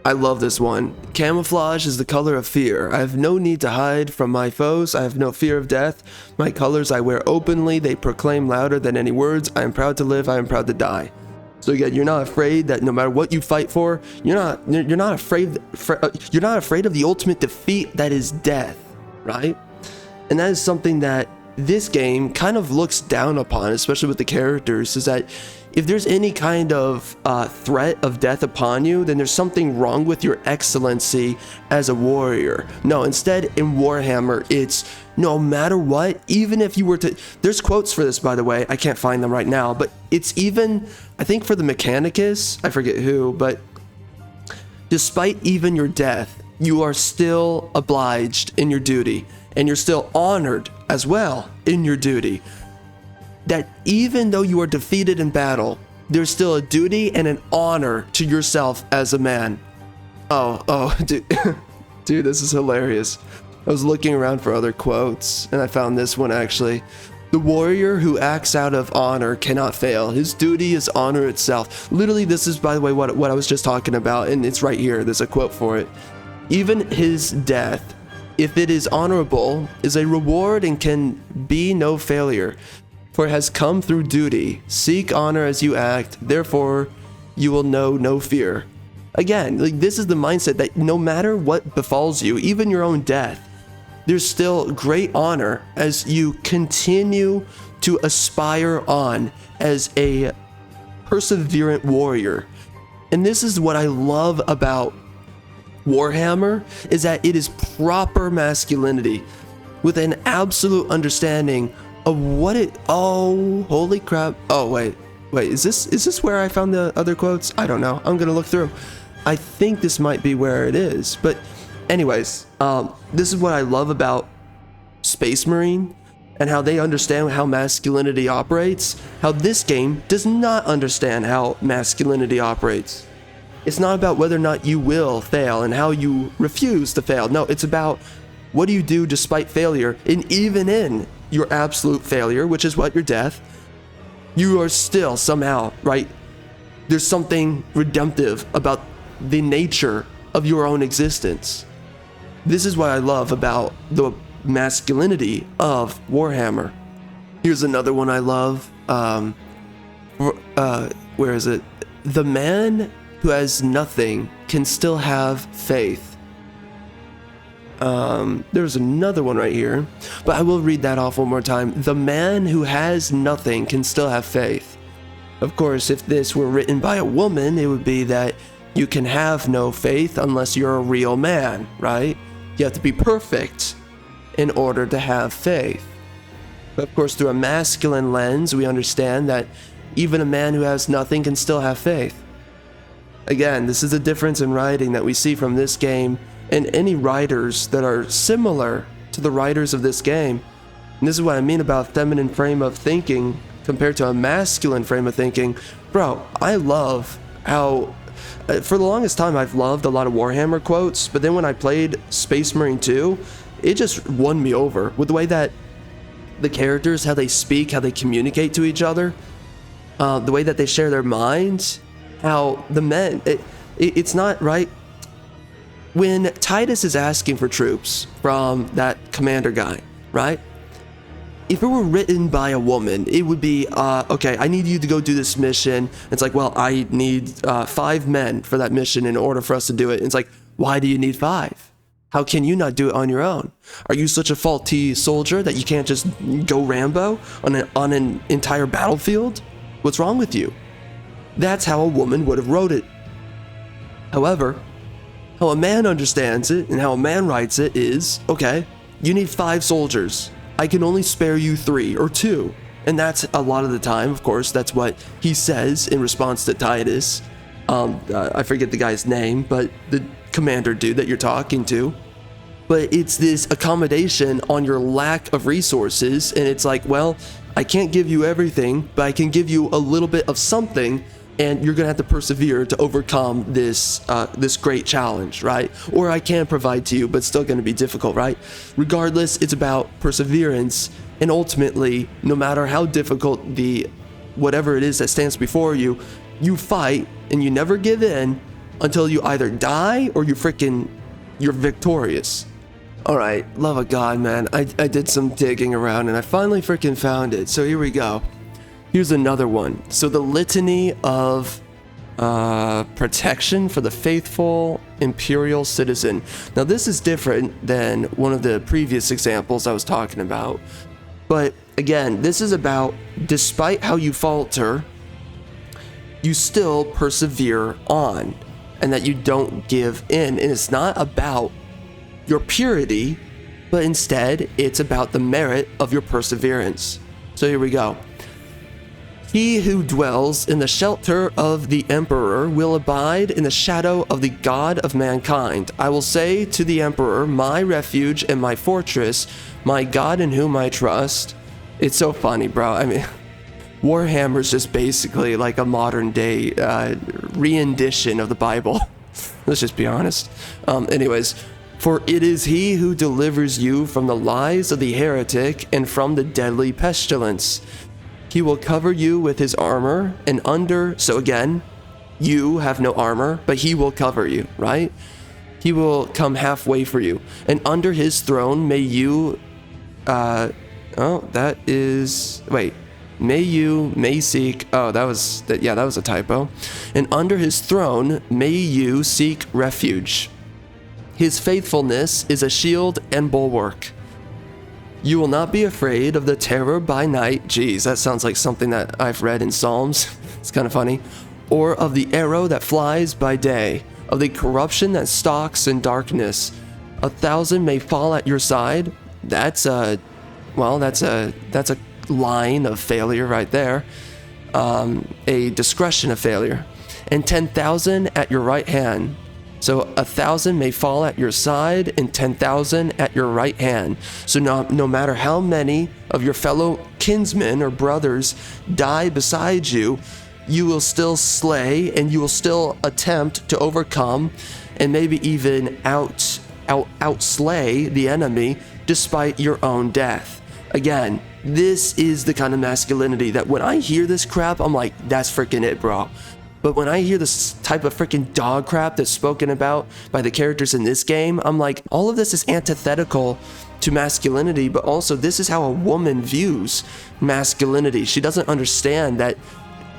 I love this one. Camouflage is the color of fear. I have no need to hide from my foes. I have no fear of death. My colors I wear openly. They proclaim louder than any words. I am proud to live. I am proud to die. So again, you're not afraid that no matter what you fight for, you're not afraid of the ultimate defeat that is death, right? And that is something that this game kind of looks down upon, especially with the characters, is that if there's any kind of threat of death upon you, then there's something wrong with your excellency as a warrior. No, instead in Warhammer, it's no matter what, even if you were to, there's quotes for this, by the way, I can't find them right now, but it's even, I think for the Mechanicus, I forget who, but despite even your death, you are still obliged in your duty, and you're still honored as well in your duty. That even though you are defeated in battle, there's still a duty and an honor to yourself as a man. Oh, dude, dude, this is hilarious. I was looking around for other quotes, and I found this one actually. The warrior who acts out of honor cannot fail. His duty is honor itself. Literally, this is, by the way, what I was just talking about, and it's right here. There's a quote for it. Even his death, if it is honorable, is a reward and can be no failure. For it has come through duty. Seek honor as you act, therefore you will know no fear. Again, like, this is the mindset that no matter what befalls you, even your own death, there's still great honor as you continue to aspire on as a perseverant warrior. And this is what I love about Warhammer, is that it is proper masculinity with an absolute understanding of what it, oh, holy crap. Oh, wait, is this where I found the other quotes? I don't know. I'm gonna look through. I think this might be where it is, but anyways, this is what I love about Space Marine and how they understand how masculinity operates, how this game does not understand how masculinity operates. It's not about whether or not you will fail and how you refuse to fail. No, it's about what do you do despite failure, and even in your absolute failure, which is what, your death, you are still somehow, right? There's something redemptive about the nature of your own existence. This is what I love about the masculinity of Warhammer. Here's another one I love. Where is it? The man who has nothing can still have faith. There's another one right here, but I will read that off one more time. The man who has nothing can still have faith. Of course, if this were written by a woman, it would be that you can have no faith unless you're a real man, right? You have to be perfect in order to have faith. But of course, through a masculine lens, we understand that even a man who has nothing can still have faith. Again, this is a difference in writing that we see from this game and any writers that are similar to the writers of this game. And this is what I mean about feminine frame of thinking compared to a masculine frame of thinking. Bro, I love how, for the longest time, I've loved a lot of Warhammer quotes, but then when I played Space Marine 2, it just won me over with the way that the characters, how they speak, how they communicate to each other, the way that they share their minds, how the men, it's not right. When Titus is asking for troops from that commander guy, right? If it were written by a woman, it would be, okay, I need you to go do this mission. It's like, well, I need 5 men for that mission in order for us to do it. And it's like, why do you need 5? How can you not do it on your own? Are you such a faulty soldier that you can't just go Rambo on an entire battlefield? What's wrong with you? That's how a woman would have wrote it. However, how a man understands it and how a man writes it is, okay, you need 5 soldiers. I can only spare you 3 or 2. And that's a lot of the time, of course, that's what he says in response to Titus. I forget the guy's name, but the commander dude that you're talking to. But it's this accommodation on your lack of resources, and it's like, well, I can't give you everything, but I can give you a little bit of something, and you're gonna have to persevere to overcome this this great challenge, right? Or I can provide to you, but still gonna be difficult, right? Regardless, it's about perseverance, and ultimately, no matter how difficult the whatever it is that stands before you, you fight and you never give in until you either die or you're victorious. All right, love of God, man. I did some digging around and I finally freaking found it. So here we go. Here's another one. So the litany of protection for the faithful imperial citizen. Now this is different than one of the previous examples I was talking about. But again, this is about, despite how you falter, you still persevere on and that you don't give in. And it's not about your purity, but instead it's about the merit of your perseverance. So here we go. He who dwells in the shelter of the Emperor will abide in the shadow of the God of mankind. I will say to the Emperor, my refuge and my fortress, my God in whom I trust. It's so funny, bro. I mean, Warhammer's just basically like a modern day rendition of the Bible. Let's just be honest. Anyways, for it is he who delivers you from the lies of the heretic and from the deadly pestilence. He will cover you with his armor and under, so again, you have no armor, but he will cover you, right? He will come halfway for you. And under his throne may you, may seek, that was a typo. And under his throne may you seek refuge. His faithfulness is a shield and bulwark. You will not be afraid of the terror by night. Geez, that sounds like something that I've read in Psalms. It's kind of funny. Or of the arrow that flies by day, of the corruption that stalks in darkness. 1,000 may fall at your side. That's a line of failure right there. A discretion of failure. And 10,000 at your right hand. So 1,000 may fall at your side and 10,000 at your right hand. So no matter how many of your fellow kinsmen or brothers die beside you, you will still slay and you will still attempt to overcome and maybe even outslay the enemy despite your own death. Again, this is the kind of masculinity that when I hear this crap, I'm like, that's freaking it, bro. But when I hear this type of freaking dog crap that's spoken about by the characters in this game, I'm like, all of this is antithetical to masculinity, but also this is how a woman views masculinity. She doesn't understand that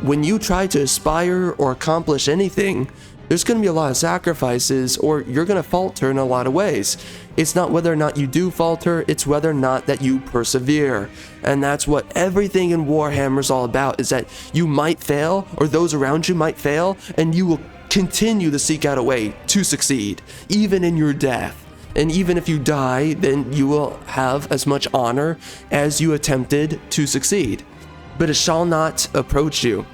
when you try to aspire or accomplish anything, there's going to be a lot of sacrifices or you're going to falter in a lot of ways. It's not whether or not you do falter, it's whether or not that you persevere. And that's what everything in Warhammer is all about, is that you might fail or those around you might fail and you will continue to seek out a way to succeed, even in your death. And even if you die, then you will have as much honor as you attempted to succeed. But it shall not approach you.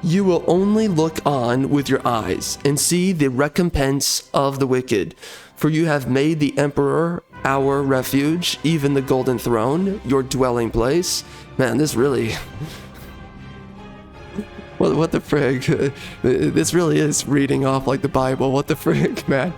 You will only look on with your eyes and see the recompense of the wicked. For you have made the Emperor our refuge, even the golden throne, your dwelling place. Man, this really... What the frig? This really is reading off like the Bible. What the frig, man?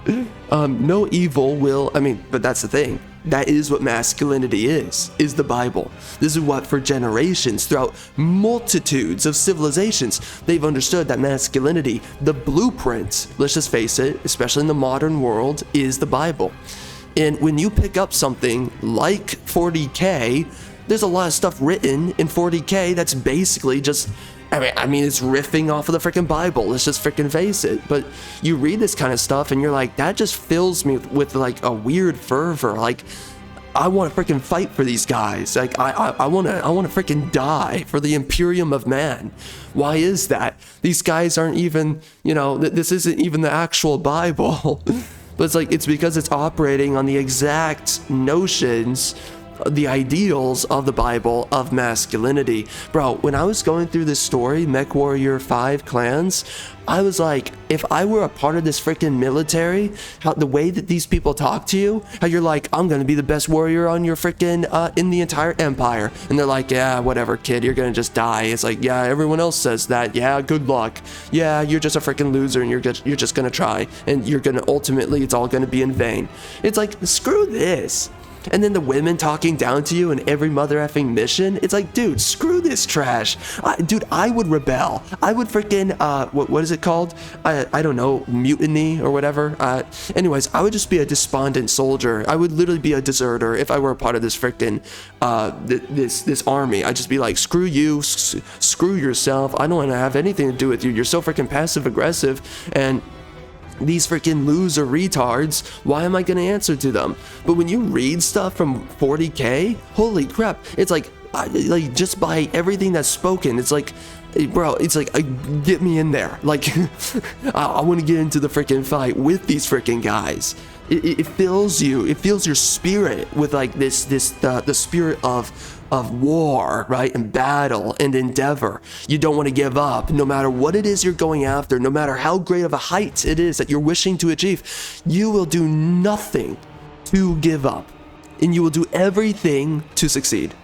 No evil will... but that's the thing. That is what masculinity is the Bible. This is what for generations, throughout multitudes of civilizations, they've understood that masculinity, the blueprint, let's just face it, especially in the modern world, is the Bible. And when you pick up something like 40K, there's a lot of stuff written in 40K that's basically just... it's riffing off of the freaking Bible. Let's just freaking face it. But you read this kind of stuff and you're like, that just fills me with like a weird fervor. Like, I want to freaking fight for these guys. Like, I want to freaking die for the Imperium of Man. Why is that? These guys aren't even, this isn't even the actual Bible. But it's because it's operating on the exact notions, the ideals of the Bible of masculinity. Bro, when I was going through this story, Mech Warrior 5 clans, I was like, if I were a part of this freaking military, the way that these people talk to you, how you're like, I'm gonna be the best warrior on your freaking, in the entire empire. And they're like, yeah, whatever, kid, you're gonna just die. It's like, yeah, everyone else says that. Yeah, good luck. Yeah, you're just a freaking loser and you're just gonna try. And you're gonna, ultimately, it's all gonna be in vain. It's like, screw this. And then the women talking down to you in every mother effing mission. It's like, dude, screw this trash. I would rebel. I would freaking, what is it called? I don't know, mutiny or whatever. Anyways, I would just be a despondent soldier. I would literally be a deserter if I were a part of this freaking, this army. I'd just be like, screw you, screw yourself. I don't want to have anything to do with you. You're so freaking passive aggressive and these freaking loser retards, why am I going to answer to them? But when you read stuff from 40K, holy crap, it's like just by everything that's spoken, it's like bro, it's like, get me in there. Like, I want to get into the freaking fight with these freaking guys. It fills you. It fills your spirit with like the spirit of war, right? And battle and endeavor. You don't want to give up, no matter what it is you're going after, no matter how great of a height it is that you're wishing to achieve. You will do nothing to give up, and you will do everything to succeed.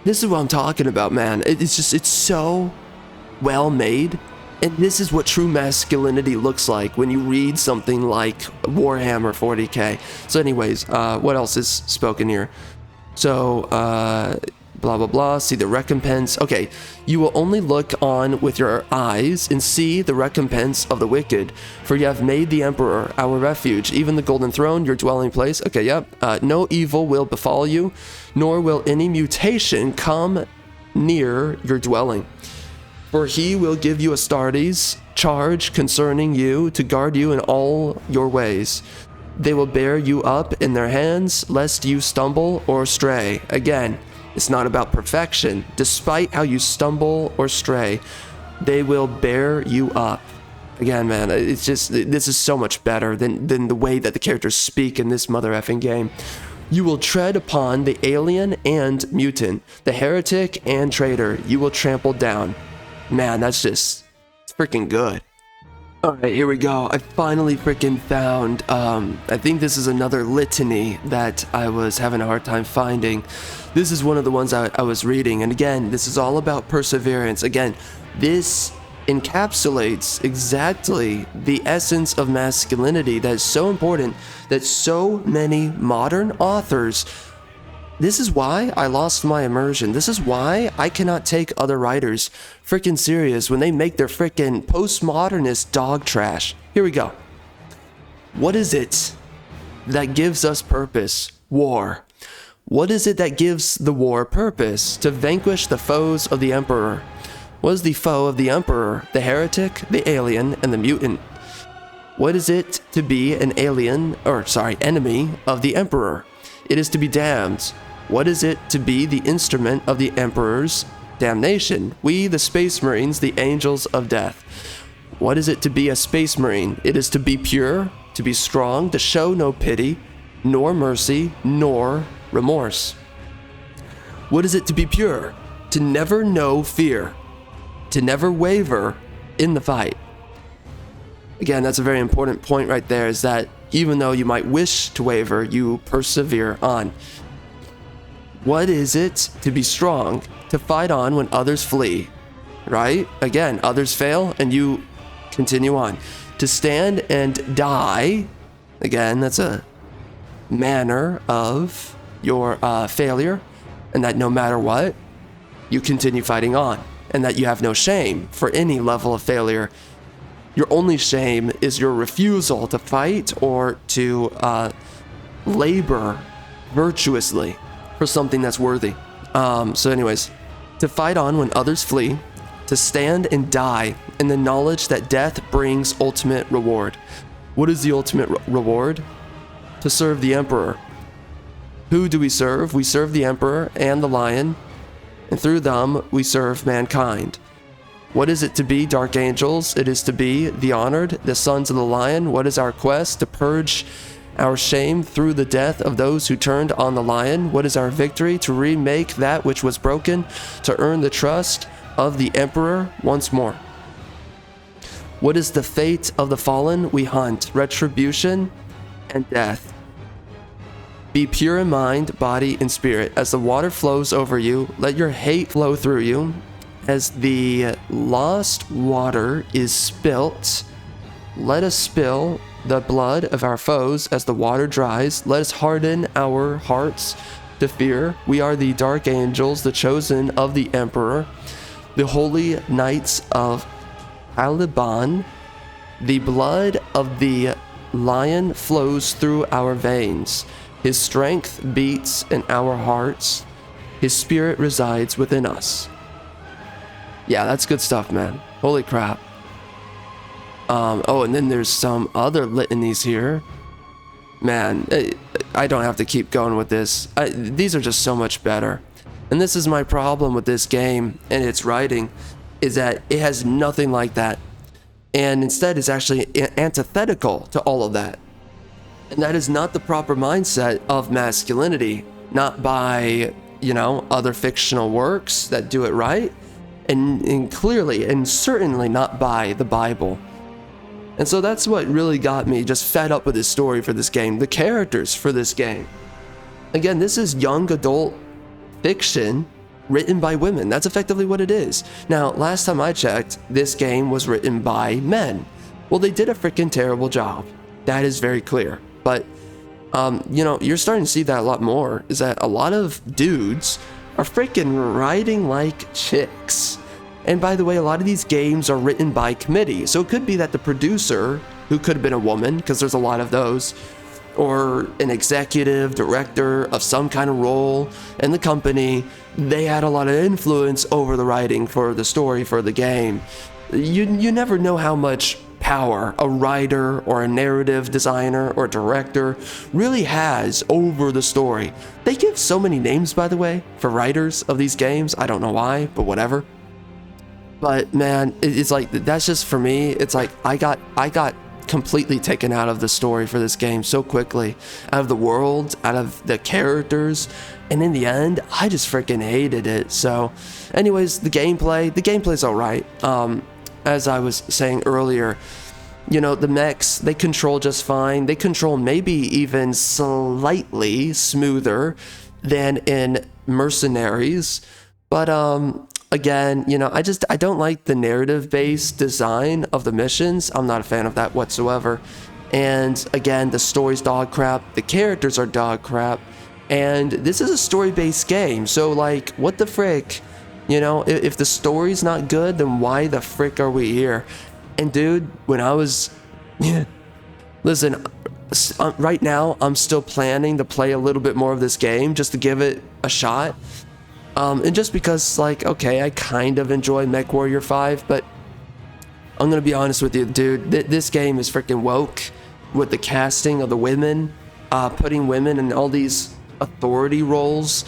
This is what I'm talking about, man. It's so well made. And this is what true masculinity looks like when you read something like Warhammer 40k. So anyways, what else is spoken here? So, blah, blah, blah. See the recompense. Okay, you will only look on with your eyes and see the recompense of the wicked. For you have made the Emperor our refuge, even the Golden Throne your dwelling place. Okay, yep. No evil will befall you, nor will any mutation come near your dwelling. For he will give you Astartes charge concerning you to guard you in all your ways. They will bear you up in their hands, lest you stumble or stray. Again, it's not about perfection. Despite how you stumble or stray, they will bear you up. Again, man, it's just, this is so much better than the way that the characters speak in this mother effing game. You will tread upon the alien and mutant, the heretic and traitor. You will trample down. Man, that's just, it's freaking good. Alright, here we go. I finally freaking found, I think this is another litany that I was having a hard time finding. This is one of the ones I was reading, and again, this is all about perseverance. Again, this encapsulates exactly the essence of masculinity that is so important that so many modern authors. This is why I lost my immersion. This is why I cannot take other writers freaking serious when they make their freaking postmodernist dog trash. Here we go. What is it that gives us purpose? War. What is it that gives the war purpose? To vanquish the foes of the Emperor. What is the foe of the Emperor? The heretic, the alien, and the mutant. What is it to be an enemy of the Emperor? It is to be damned. What is it to be the instrument of the Emperor's damnation? We, the Space Marines, the angels of death. What is it to be a Space Marine? It is to be pure, to be strong, to show no pity, nor mercy, nor remorse. What is it to be pure? To never know fear, to never waver in the fight. Again, that's a very important point right there, is that even though you might wish to waver, you persevere on. What is it to be strong? To fight on when others flee, right? Again, others fail and you continue on. To stand and die, again, that's a manner of your failure, and that no matter what, you continue fighting on, and that you have no shame for any level of failure. Your only shame is your refusal to fight or to labor virtuously for something that's worthy. So anyways, to fight on when others flee, to stand and die in the knowledge that death brings ultimate reward. What is the ultimate reward? To serve the Emperor. Who do we serve? We serve the Emperor and the Lion, and through them we serve mankind. What is it to be dark angels? It is to be the honored, the sons of the Lion. What is our quest? To purge our shame through the death of those who turned on the Lion. What is our victory? To remake that which was broken, to earn the trust of the Emperor once more. What is the fate of the fallen? We hunt retribution and death. Be pure in mind, body, and spirit. As the water flows over you, let your hate flow through you. As the lost water is spilt, let us spill the blood of our foes. As the water dries, let us harden our hearts to fear. We are the dark angels, the chosen of the Emperor, the holy knights of Caliban. The blood of the Lion flows through our veins. His strength beats in our hearts. His spirit resides within us. Yeah, that's good stuff, man. Holy crap. Oh, and then there's some other litanies here. Man, I don't have to keep going with this. These are just so much better. And this is my problem with this game and its writing. is that it has nothing like that. And instead, it's actually antithetical to all of that. And that is not the proper mindset of masculinity, not by, other fictional works that do it right, and clearly and certainly not by the Bible. And so that's what really got me just fed up with this story for this game, the characters for this game. Again, this is young adult fiction written by women. That's effectively what it is. Now, last time I checked, this game was written by men. Well, they did a freaking terrible job. That is very clear. But, you're starting to see that a lot more, is that a lot of dudes are freaking writing like chicks. And by the way, a lot of these games are written by committee. So it could be that the producer, who could have been a woman, because there's a lot of those, or an executive director of some kind of role in the company, they had a lot of influence over the writing for the story for the game. You never know how much power a writer or a narrative designer or director really has over the story. They give so many names, by the way, for writers of these games. I don't know why, but whatever. But man, it's like, that's just for me. It's like I got completely taken out of the story for this game so quickly, out of the world, out of the characters, and in the end, I just freaking hated it. So anyways, the gameplay's all right. As I was saying earlier, the mechs, they control just fine. They control maybe even slightly smoother than in Mercenaries, but again, I don't like the narrative-based design of the missions. I'm not a fan of that whatsoever. And again, the story's dog crap. The characters are dog crap. And this is a story-based game. So, like, what the frick? If the story's not good, then why the frick are we here? And dude, when I was... Listen, right now, I'm still planning to play a little bit more of this game just to give it a shot. And just because, like, okay, I kind of enjoy Mech Warrior 5, but I'm gonna be honest with you, dude, this game is freaking woke with the casting of the women, putting women in all these authority roles,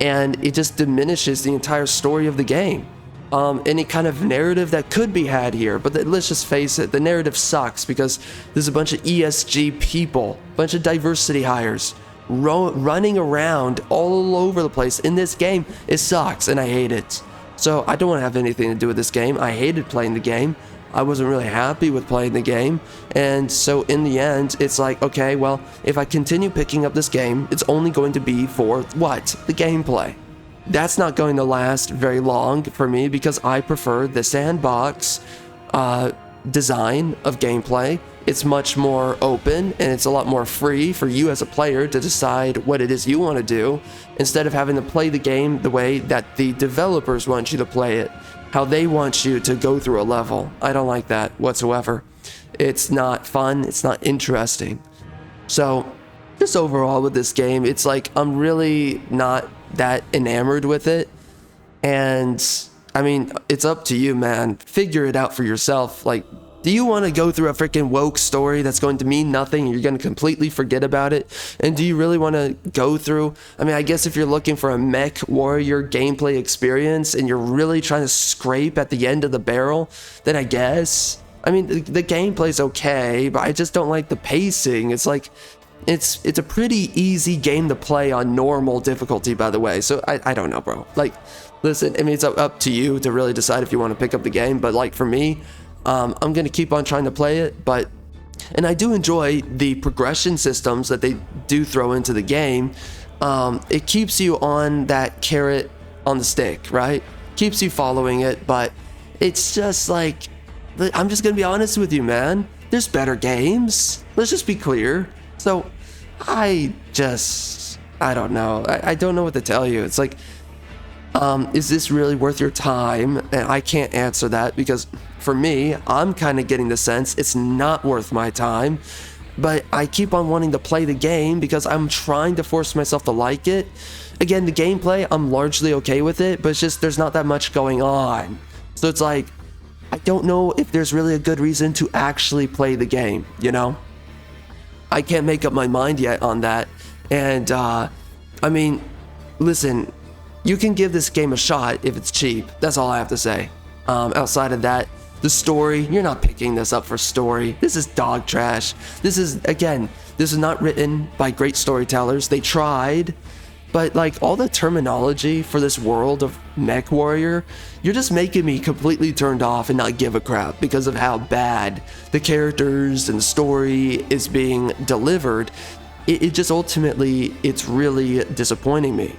and it just diminishes the entire story of the game. Any kind of narrative that could be had here, but let's just face it, the narrative sucks because there's a bunch of ESG people, a bunch of diversity hires, running around all over the place in this game. It sucks and I hate it. So I don't want to have anything to do with this game. I hated playing the game. I wasn't really happy with playing the game. And so in the end, it's like, okay, well, if I continue picking up this game, it's only going to be for what? The gameplay. That's not going to last very long for me because I prefer the sandbox design of gameplay. It's much more open and it's a lot more free for you as a player to decide what it is you want to do instead of having to play the game the way that the developers want you to play it, how they want you to go through a level. I don't like that whatsoever. It's not fun. It's not interesting. So just overall with this game, it's like I'm really not that enamored with it. And I mean, it's up to you, man. Figure it out for yourself. Like, do you want to go through a freaking woke story that's going to mean nothing and you're going to completely forget about it? And do you really want to go through... I mean, I guess if you're looking for a Mech Warrior gameplay experience and you're really trying to scrape at the end of the barrel, then I guess... I mean, the gameplay's okay, but I just don't like the pacing. It's like... It's a pretty easy game to play on normal difficulty, by the way. So I don't know, bro. Like, listen, I mean, it's up to you to really decide if you want to pick up the game. But like for me... I'm going to keep on trying to play it, and I do enjoy the progression systems that they do throw into the game. It keeps you on that carrot on the stick, right? Keeps you following it, but it's just like, I'm just going to be honest with you, man. There's better games. Let's just be clear. So I don't know. I don't know what to tell you. It's like, is this really worth your time? And I can't answer that because for me, I'm kind of getting the sense it's not worth my time, but I keep on wanting to play the game because I'm trying to force myself to like it. Again, the gameplay, I'm largely okay with it, but it's just there's not that much going on. So it's like, I don't know if there's really a good reason to actually play the game, you know? I can't make up my mind yet on that. And, I mean, listen, you can give this game a shot if it's cheap. That's all I have to say. Outside of that, the story, you're not picking this up for story. This is dog trash. This is, again, this is not written by great storytellers. They tried, but like all the terminology for this world of Mech Warrior, you're just making me completely turned off and not give a crap because of how bad the characters and story is being delivered. It just ultimately, it's really disappointing me.